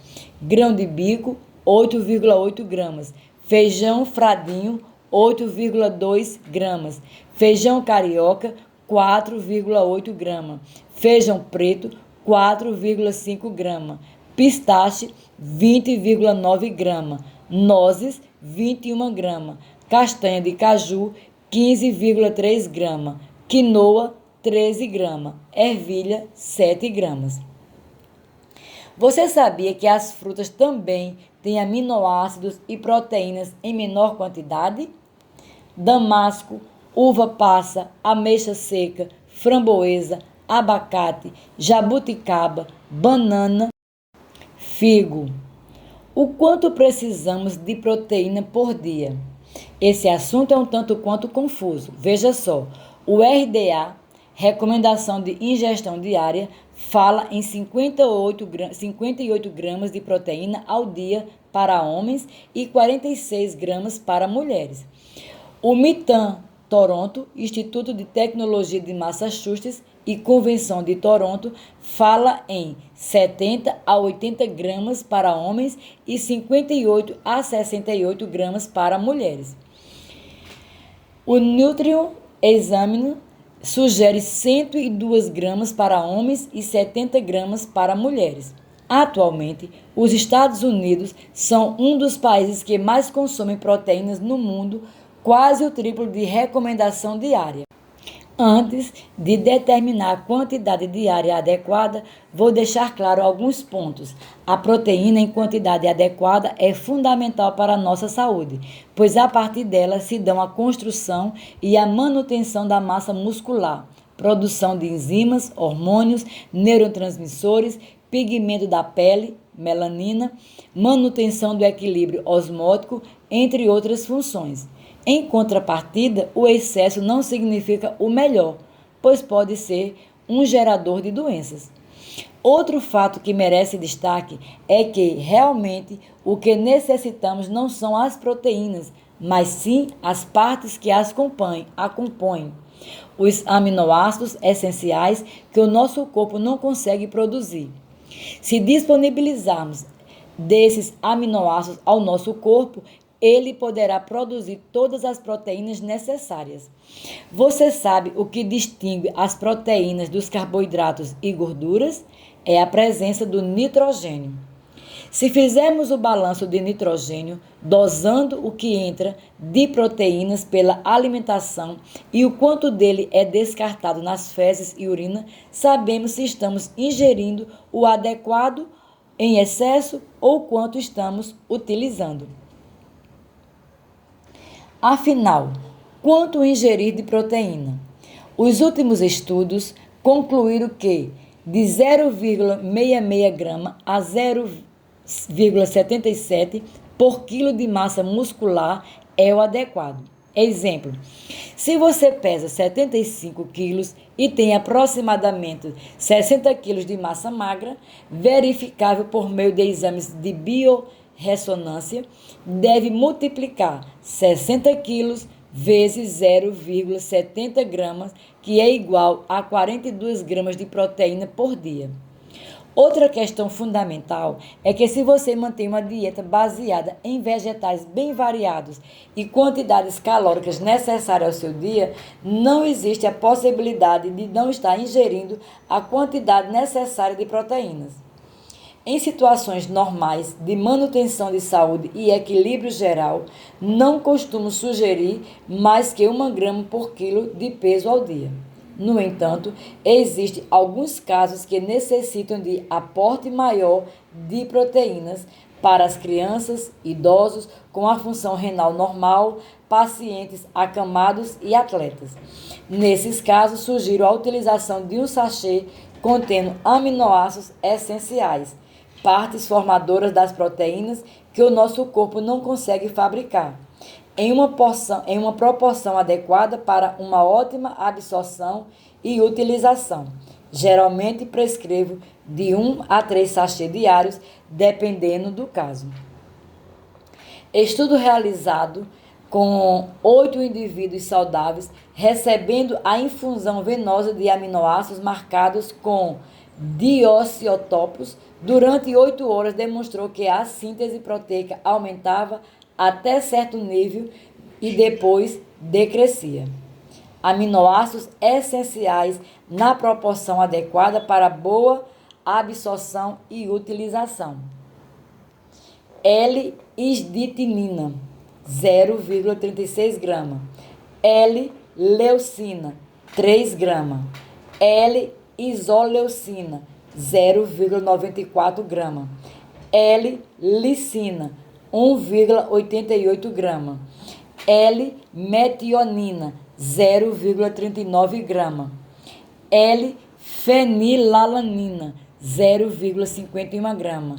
Grão de bico, 8,8 gramas. Feijão fradinho, 8,2 gramas. Feijão carioca, 4,8 gramas. Feijão preto, 4,5 gramas. Pistache, 20,9 gramas. Nozes, 21 gramas. Castanha de caju, 15,3 gramas. Quinoa, 13 gramas. Ervilha, 7 gramas. Você sabia que as frutas também têm aminoácidos e proteínas em menor quantidade? Damasco, uva passa, ameixa seca, framboesa, abacate, jabuticaba, banana, figo. O quanto precisamos de proteína por dia? Esse assunto é um tanto quanto confuso. Veja só, o RDA, recomendação de ingestão diária, fala em 58 gramas de proteína ao dia para homens e 46 gramas para mulheres. O MITAM Toronto, Instituto de Tecnologia de Massachusetts e Convenção de Toronto, fala em 70 a 80 gramas para homens e 58 a 68 gramas para mulheres. O Nutrition Examiner sugere 102 gramas para homens e 70 gramas para mulheres. Atualmente, os Estados Unidos são um dos países que mais consomem proteínas no mundo, quase o triplo de recomendação diária. Antes de determinar a quantidade diária adequada, vou deixar claro alguns pontos. A proteína em quantidade adequada é fundamental para a nossa saúde, pois a partir dela se dão a construção e a manutenção da massa muscular, produção de enzimas, hormônios, neurotransmissores, pigmento da pele, melanina, manutenção do equilíbrio osmótico, entre outras funções. Em contrapartida, o excesso não significa o melhor, pois pode ser um gerador de doenças. Outro fato que merece destaque é que, realmente, o que necessitamos não são as proteínas, mas sim as partes que a compõem, os aminoácidos essenciais que o nosso corpo não consegue produzir. Se disponibilizarmos desses aminoácidos ao nosso corpo, ele poderá produzir todas as proteínas necessárias. Você sabe o que distingue as proteínas dos carboidratos e gorduras? É a presença do nitrogênio. Se fizermos o balanço de nitrogênio, dosando o que entra de proteínas pela alimentação e o quanto dele é descartado nas fezes e urina, sabemos se estamos ingerindo o adequado em excesso ou quanto estamos utilizando. Afinal, quanto ingerir de proteína? Os últimos estudos concluíram que de 0,66 grama a 0,77 por quilo de massa muscular é o adequado. Exemplo, se você pesa 75 quilos e tem aproximadamente 60 quilos de massa magra, verificável por meio de exames de biorressonância, deve multiplicar 60 quilos vezes 0,70 gramas, que é igual a 42 gramas de proteína por dia. Outra questão fundamental é que se você mantém uma dieta baseada em vegetais bem variados e quantidades calóricas necessárias ao seu dia, não existe a possibilidade de não estar ingerindo a quantidade necessária de proteínas. Em situações normais de manutenção de saúde e equilíbrio geral, não costumo sugerir mais que 1 grama por quilo de peso ao dia. No entanto, existem alguns casos que necessitam de aporte maior de proteínas para as crianças, idosos com a função renal normal, pacientes acamados e atletas. Nesses casos, sugiro a utilização de um sachê contendo aminoácidos essenciais, partes formadoras das proteínas que o nosso corpo não consegue fabricar, em uma proporção adequada para uma ótima absorção e utilização. Geralmente prescrevo de 1 a 3 sachês diários, dependendo do caso. Estudo realizado com 8 indivíduos saudáveis recebendo a infusão venosa de aminoácidos marcados com diocitópicos durante 8 horas demonstrou que a síntese proteica aumentava até certo nível e depois decrescia. Aminoácidos essenciais na proporção adequada para boa absorção e utilização. L-isditinina, 0,36 grama. L-leucina, 3 grama. L-isoleucina, 0,94 grama. L-licina, 1,88 grama. L-metionina, 0,39 grama. L-fenilalanina, 0,51 grama.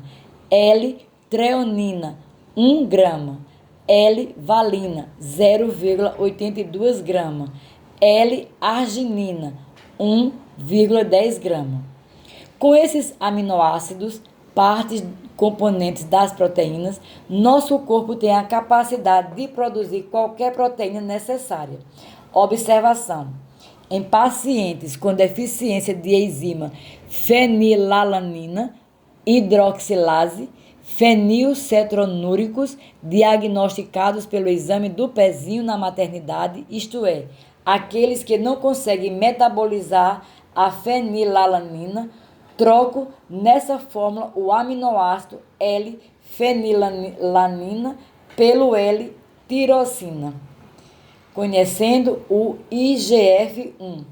L-treonina, 1 grama. L-valina, 0,82 grama. L-arginina, 1,10 grama. Com esses aminoácidos, partes componentes das proteínas, nosso corpo tem a capacidade de produzir qualquer proteína necessária. Observação: em pacientes com deficiência de enzima fenilalanina, hidroxilase, fenilcetronúricos, diagnosticados pelo exame do pezinho na maternidade, isto é, aqueles que não conseguem metabolizar a fenilalanina, troco nessa fórmula o aminoácido L-fenilalanina pelo L-tirosina, conhecendo o IGF-1,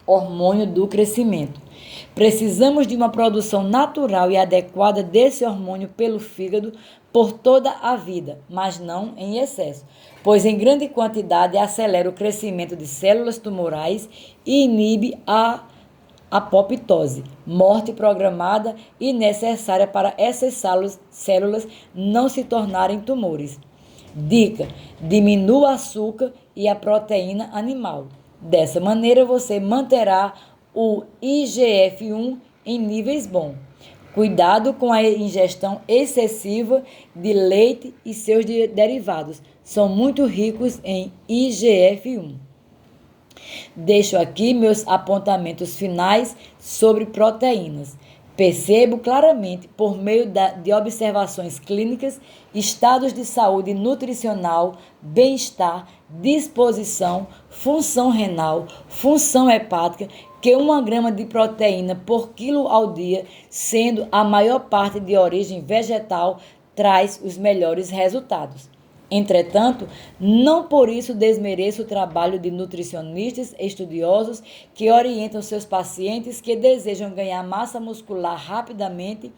hormônio do crescimento. Precisamos de uma produção natural e adequada desse hormônio pelo fígado por toda a vida, mas não em excesso, pois em grande quantidade acelera o crescimento de células tumorais e inibe a apoptose, morte programada e necessária para essas células não se tornarem tumores. Dica: diminua o açúcar e a proteína animal. Dessa maneira, você manterá o IGF-1 em níveis bons. Cuidado com a ingestão excessiva de leite e seus derivados. São muito ricos em IGF-1. Deixo aqui meus apontamentos finais sobre proteínas. Percebo claramente, por meio de observações clínicas, estados de saúde nutricional, bem-estar, disposição, função renal, função hepática, que 1 grama de proteína por quilo ao dia, sendo a maior parte de origem vegetal, traz os melhores resultados. Entretanto, não por isso desmereço o trabalho de nutricionistas estudiosos que orientam seus pacientes que desejam ganhar massa muscular rapidamente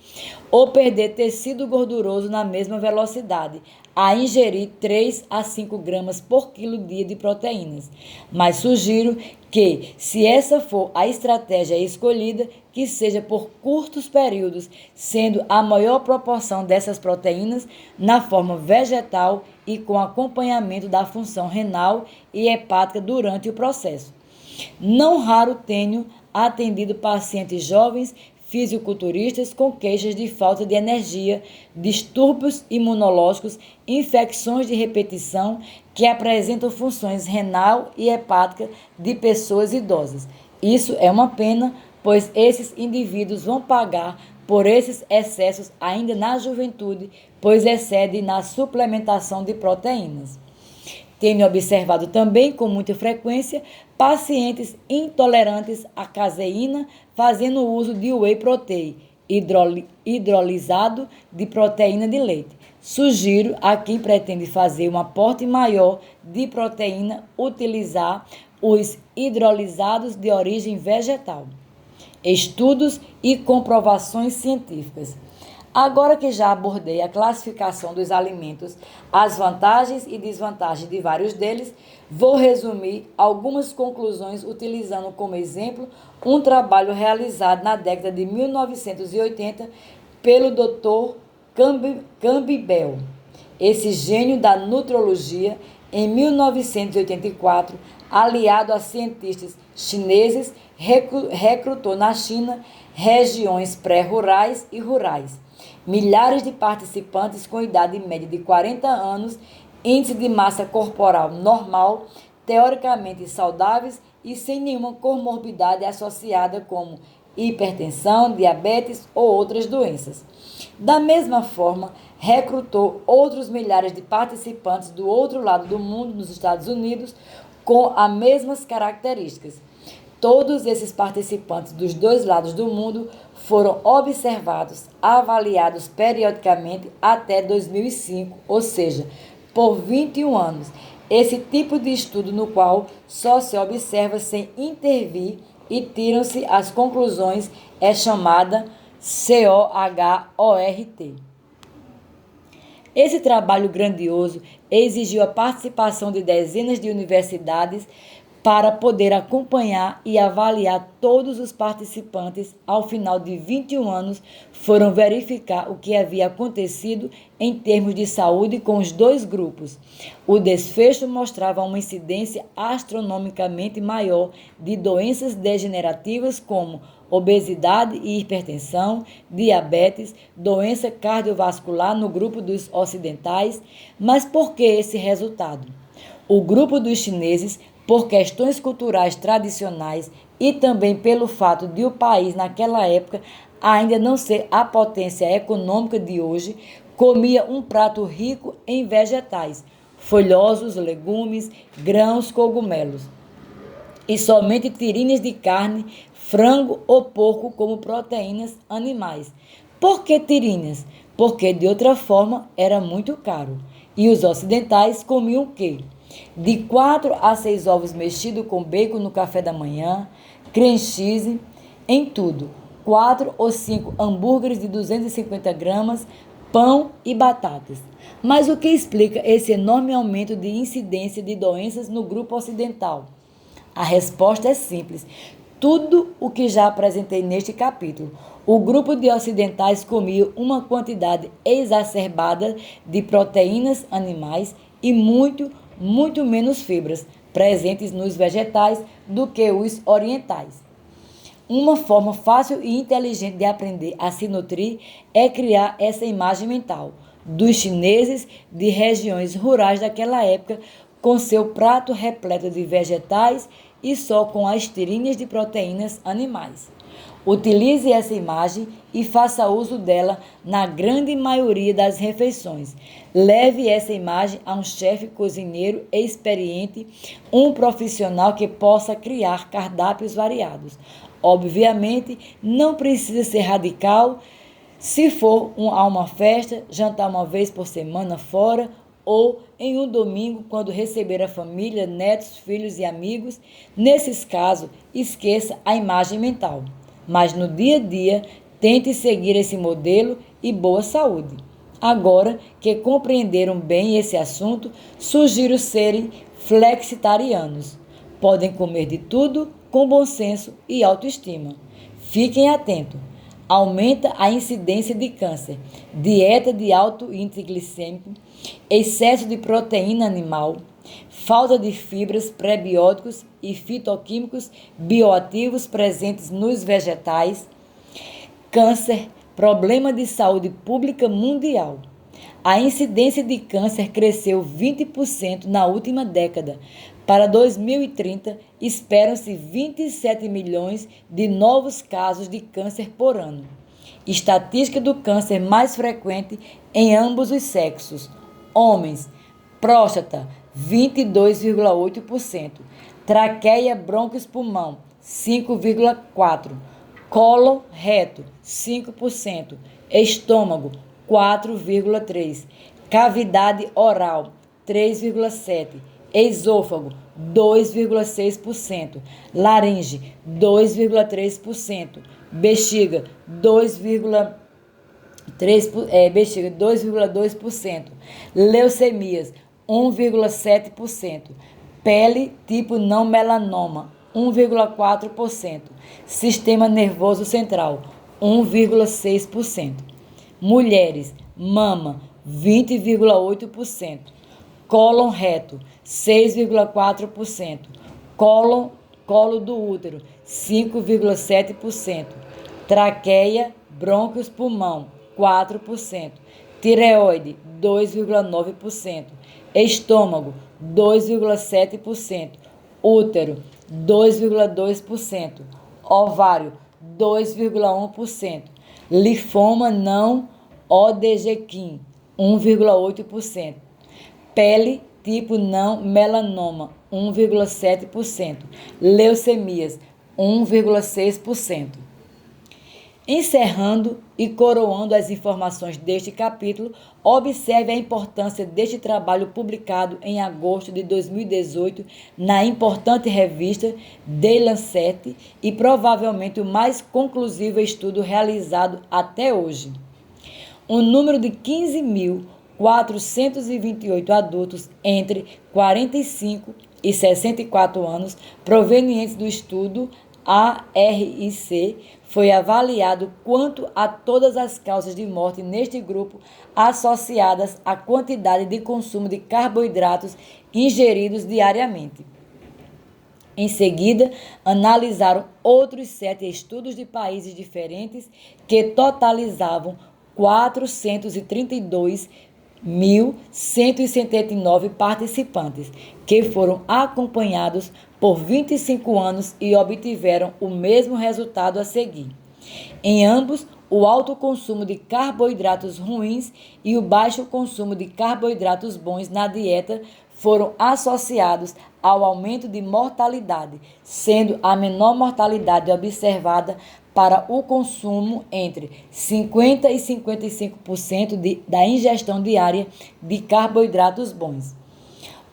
ou perder tecido gorduroso na mesma velocidade, a ingerir 3 a 5 gramas por quilo dia de proteínas. Mas sugiro que, se essa for a estratégia escolhida, que seja por curtos períodos, sendo a maior proporção dessas proteínas na forma vegetal e com acompanhamento da função renal e hepática durante o processo. Não raro tenho atendido pacientes jovens fisiculturistas com queixas de falta de energia, distúrbios imunológicos, infecções de repetição que apresentam funções renal e hepática de pessoas idosas. Isso é uma pena, pois esses indivíduos vão pagar por esses excessos ainda na juventude, pois excede na suplementação de proteínas. Tenho observado também com muita frequência pacientes intolerantes à caseína fazendo uso de whey protein hidrolisado de proteína de leite. Sugiro a quem pretende fazer um aporte maior de proteína utilizar os hidrolisados de origem vegetal. Estudos e comprovações científicas. Agora que já abordei a classificação dos alimentos, as vantagens e desvantagens de vários deles, vou resumir algumas conclusões utilizando como exemplo um trabalho realizado na década de 1980 pelo Dr. Campbell. Esse gênio da nutrologia, em 1984, aliado a cientistas chineses, recrutou na China regiões pré-rurais e rurais. Milhares de participantes com idade média de 40 anos, índice de massa corporal normal, teoricamente saudáveis e sem nenhuma comorbidade associada como hipertensão, diabetes ou outras doenças. Da mesma forma, recrutou outros milhares de participantes do outro lado do mundo, nos Estados Unidos, com as mesmas características. Todos esses participantes dos dois lados do mundo foram observados, avaliados periodicamente até 2005, ou seja, por 21 anos. Esse tipo de estudo no qual só se observa sem intervir e tiram-se as conclusões é chamada COHORT. Esse trabalho grandioso exigiu a participação de dezenas de universidades para poder acompanhar e avaliar todos os participantes. Ao final de 21 anos, foram verificar o que havia acontecido em termos de saúde com os dois grupos. O desfecho mostrava uma incidência astronomicamente maior de doenças degenerativas como obesidade e hipertensão, diabetes, doença cardiovascular no grupo dos ocidentais. Mas por que esse resultado? O grupo dos chineses, por questões culturais tradicionais e também pelo fato de o país naquela época ainda não ser a potência econômica de hoje, comia um prato rico em vegetais, folhosos, legumes, grãos, cogumelos, e somente tirinhas de carne, frango ou porco como proteínas animais. Por que tirinhas? Porque de outra forma era muito caro. E os ocidentais comiam o quê? De 4 a 6 ovos mexidos com bacon no café da manhã, cream cheese, em tudo. 4 ou 5 hambúrgueres de 250 gramas, pão e batatas. Mas o que explica esse enorme aumento de incidência de doenças no grupo ocidental? A resposta é simples. Tudo o que já apresentei neste capítulo. O grupo de ocidentais comia uma quantidade exacerbada de proteínas animais e muito menos fibras presentes nos vegetais do que os orientais. Uma forma fácil e inteligente de aprender a se nutrir é criar essa imagem mental dos chineses de regiões rurais daquela época, com seu prato repleto de vegetais e só com as tirinhas de proteínas animais. Utilize essa imagem e faça uso dela na grande maioria das refeições. Leve essa imagem a um chefe cozinheiro experiente, um profissional que possa criar cardápios variados. Obviamente, não precisa ser radical. Se for a uma festa, jantar uma vez por semana fora ou em um domingo, quando receber a família, netos, filhos e amigos, nesses casos, esqueça a imagem mental. Mas no dia a dia, tente seguir esse modelo e boa saúde. Agora que compreenderam bem esse assunto, sugiro serem flexitarianos. Podem comer de tudo com bom senso e autoestima. Fiquem atentos. Aumenta a incidência de câncer, dieta de alto índice glicêmico, excesso de proteína animal, falta de fibras, prebióticos e fitoquímicos bioativos presentes nos vegetais, câncer, problema de saúde pública mundial. A incidência de câncer cresceu 20% na última década. Para 2030, esperam-se 27 milhões de novos casos de câncer por ano. Estatística do câncer mais frequente em ambos os sexos. Homens, próstata, 22,8%. Traqueia, brônquios, pulmão, 5,4%. Cólon, reto, 5%. Estômago, 4,3%. Cavidade oral, 3,7%. Esôfago, 2,6%. Laringe, 2,3%. Bexiga, 2,2%. Leucemias, 1,7%. Pele tipo não melanoma, 1,4%. Sistema nervoso central, 1,6%. Mulheres, mama, 20,8%. Cólon reto, 6,4%. Colo do útero, 5,7%. Traqueia, brônquios, pulmão, 4%. Tireoide, 2,9%. Estômago, 2,7%. Útero, 2,2%. Ovário, 2,1%. Linfoma não Hodgkin, 1,8%. Pele tipo não melanoma, 1,7%. Leucemias, 1,6%. Encerrando e coroando as informações deste capítulo, observe a importância deste trabalho publicado em agosto de 2018 na importante revista The Lancet e provavelmente o mais conclusivo estudo realizado até hoje. Um número de 15.428 adultos entre 45 e 64 anos, provenientes do estudo ARIC, foi avaliado quanto a todas as causas de morte neste grupo associadas à quantidade de consumo de carboidratos ingeridos diariamente. Em seguida, analisaram outros 7 estudos de países diferentes que totalizavam 432.179 participantes, que foram acompanhados por 25 anos e obtiveram o mesmo resultado a seguir. Em ambos, o alto consumo de carboidratos ruins e o baixo consumo de carboidratos bons na dieta foram associados ao aumento de mortalidade, sendo a menor mortalidade observada para o consumo entre 50% e 55% da ingestão diária de carboidratos bons.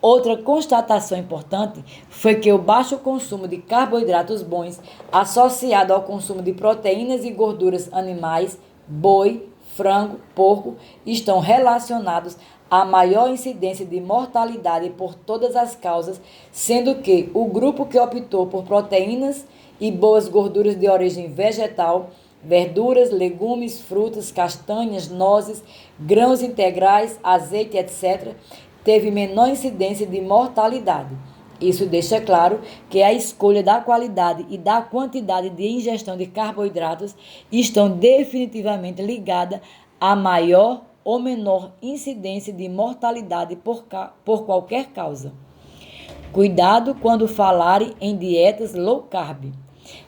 Outra constatação importante foi que o baixo consumo de carboidratos bons, associado ao consumo de proteínas e gorduras animais, boi, frango, porco, estão relacionados à maior incidência de mortalidade por todas as causas, sendo que o grupo que optou por proteínas e boas gorduras de origem vegetal, verduras, legumes, frutas, castanhas, nozes, grãos integrais, azeite, etc., teve menor incidência de mortalidade. Isso deixa claro que a escolha da qualidade e da quantidade de ingestão de carboidratos estão definitivamente ligadas a maior ou menor incidência de mortalidade por qualquer causa. Cuidado quando falarem em dietas low carb.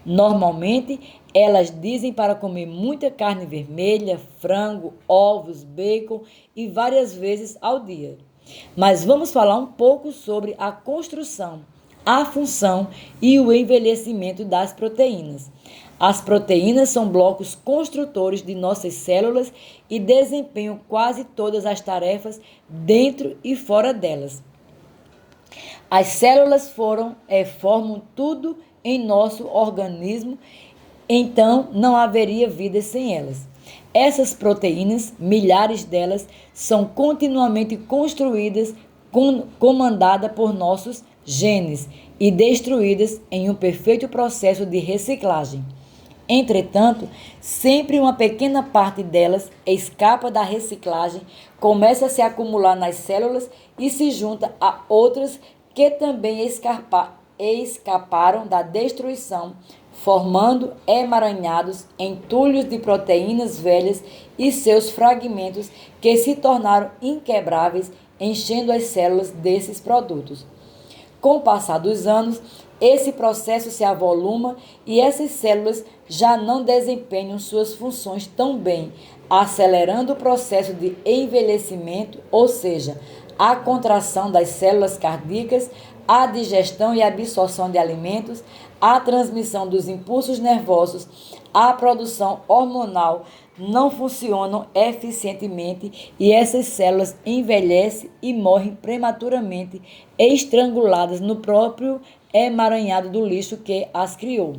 Normalmente, elas dizem para comer muita carne vermelha, frango, ovos, bacon e várias vezes ao dia. Mas vamos falar um pouco sobre a construção, a função e o envelhecimento das proteínas. As proteínas são blocos construtores de nossas células e desempenham quase todas as tarefas dentro e fora delas. As células formam tudo em nosso organismo, então não haveria vida sem elas. Essas proteínas, milhares delas, são continuamente construídas, comandadas por nossos genes e destruídas em um perfeito processo de reciclagem. Entretanto, sempre uma pequena parte delas escapa da reciclagem, começa a se acumular nas células e se junta a outras que também escaparam da destruição, formando emaranhados, entulhos de proteínas velhas e seus fragmentos que se tornaram inquebráveis, enchendo as células desses produtos. Com o passar dos anos, esse processo se avoluma e essas células já não desempenham suas funções tão bem, acelerando o processo de envelhecimento, ou seja, a contração das células cardíacas, a digestão e absorção de alimentos, a transmissão dos impulsos nervosos, a produção hormonal não funcionam eficientemente e essas células envelhecem e morrem prematuramente, estranguladas no próprio emaranhado do lixo que as criou.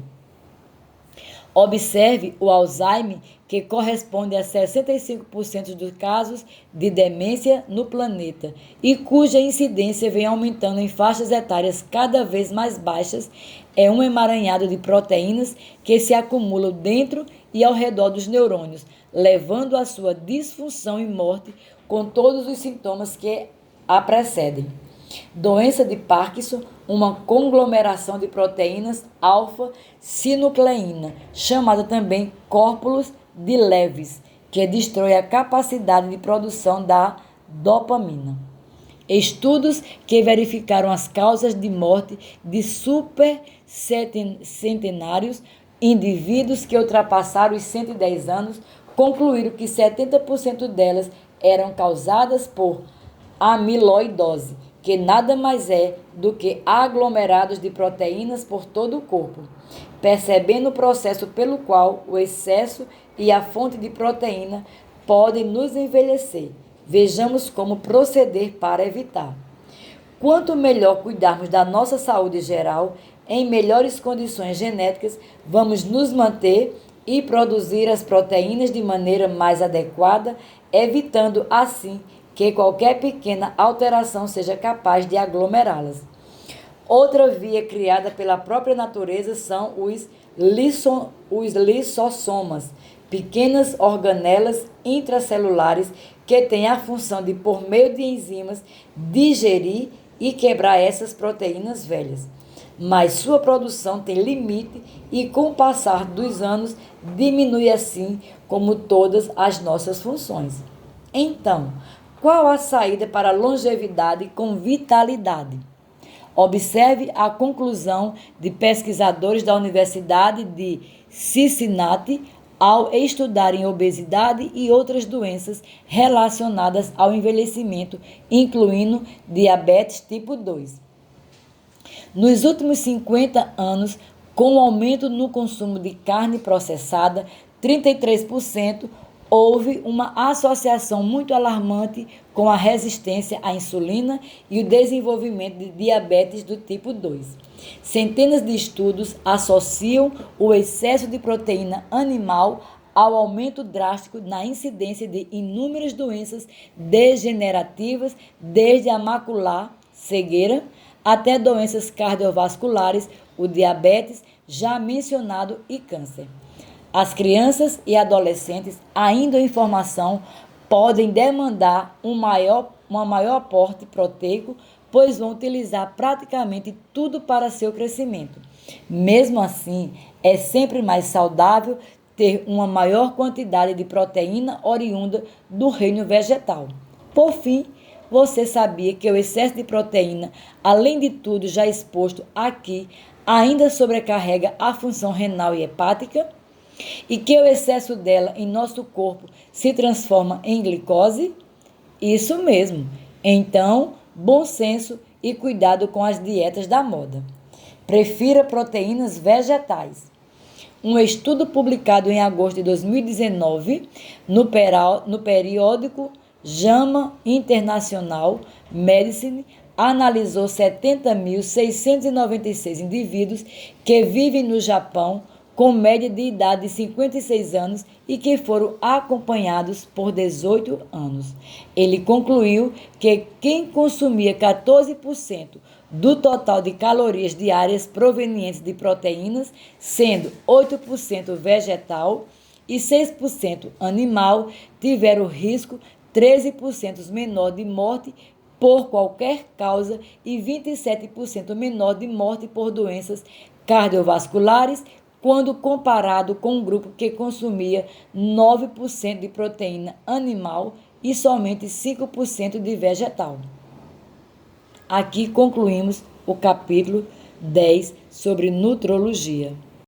Observe o Alzheimer, que corresponde a 65% dos casos de demência no planeta e cuja incidência vem aumentando em faixas etárias cada vez mais baixas, é um emaranhado de proteínas que se acumulam dentro e ao redor dos neurônios, levando à sua disfunção e morte com todos os sintomas que a precedem. Doença de Parkinson, uma conglomeração de proteínas alfa-sinucleína, chamada também corpúsculos de Lewis, que destrói a capacidade de produção da dopamina. Estudos que verificaram as causas de morte de supercentenários, indivíduos que ultrapassaram os 110 anos, concluíram que 70% delas eram causadas por amiloidose, que nada mais é do que aglomerados de proteínas por todo o corpo, percebendo o processo pelo qual o excesso e a fonte de proteína podem nos envelhecer. Vejamos como proceder para evitar. Quanto melhor cuidarmos da nossa saúde geral, em melhores condições genéticas, vamos nos manter e produzir as proteínas de maneira mais adequada, evitando assim que qualquer pequena alteração seja capaz de aglomerá-las. Outra via criada pela própria natureza são os lisossomas, pequenas organelas intracelulares que têm a função de, por meio de enzimas, digerir e quebrar essas proteínas velhas. Mas sua produção tem limite e, com o passar dos anos, diminui assim como todas as nossas funções. Então, qual a saída para a longevidade com vitalidade? Observe a conclusão de pesquisadores da Universidade de Cincinnati ao estudarem obesidade e outras doenças relacionadas ao envelhecimento, incluindo diabetes tipo 2. Nos últimos 50 anos, com o aumento no consumo de carne processada, 33%, houve uma associação muito alarmante com a resistência à insulina e o desenvolvimento de diabetes do tipo 2. Centenas de estudos associam o excesso de proteína animal ao aumento drástico na incidência de inúmeras doenças degenerativas, desde a macular, cegueira, até doenças cardiovasculares, o diabetes, já mencionado, e câncer. As crianças e adolescentes, ainda em formação, podem demandar um maior um maior aporte proteico, pois vão utilizar praticamente tudo para seu crescimento. Mesmo assim, é sempre mais saudável ter uma maior quantidade de proteína oriunda do reino vegetal. Por fim, você sabia que o excesso de proteína, além de tudo já exposto aqui, ainda sobrecarrega a função renal e hepática? E que o excesso dela em nosso corpo se transforma em glicose? Isso mesmo. Então, bom senso e cuidado com as dietas da moda. Prefira proteínas vegetais. Um estudo publicado em agosto de 2019 no periódico JAMA International Medicine analisou 70.696 indivíduos que vivem no Japão com média de idade de 56 anos e que foram acompanhados por 18 anos. Ele concluiu que quem consumia 14% do total de calorias diárias provenientes de proteínas, sendo 8% vegetal e 6% animal, tiveram risco 13% menor de morte por qualquer causa e 27% menor de morte por doenças cardiovasculares, quando comparado com um grupo que consumia 9% de proteína animal e somente 5% de vegetal. Aqui concluímos o capítulo 10 sobre nutrologia.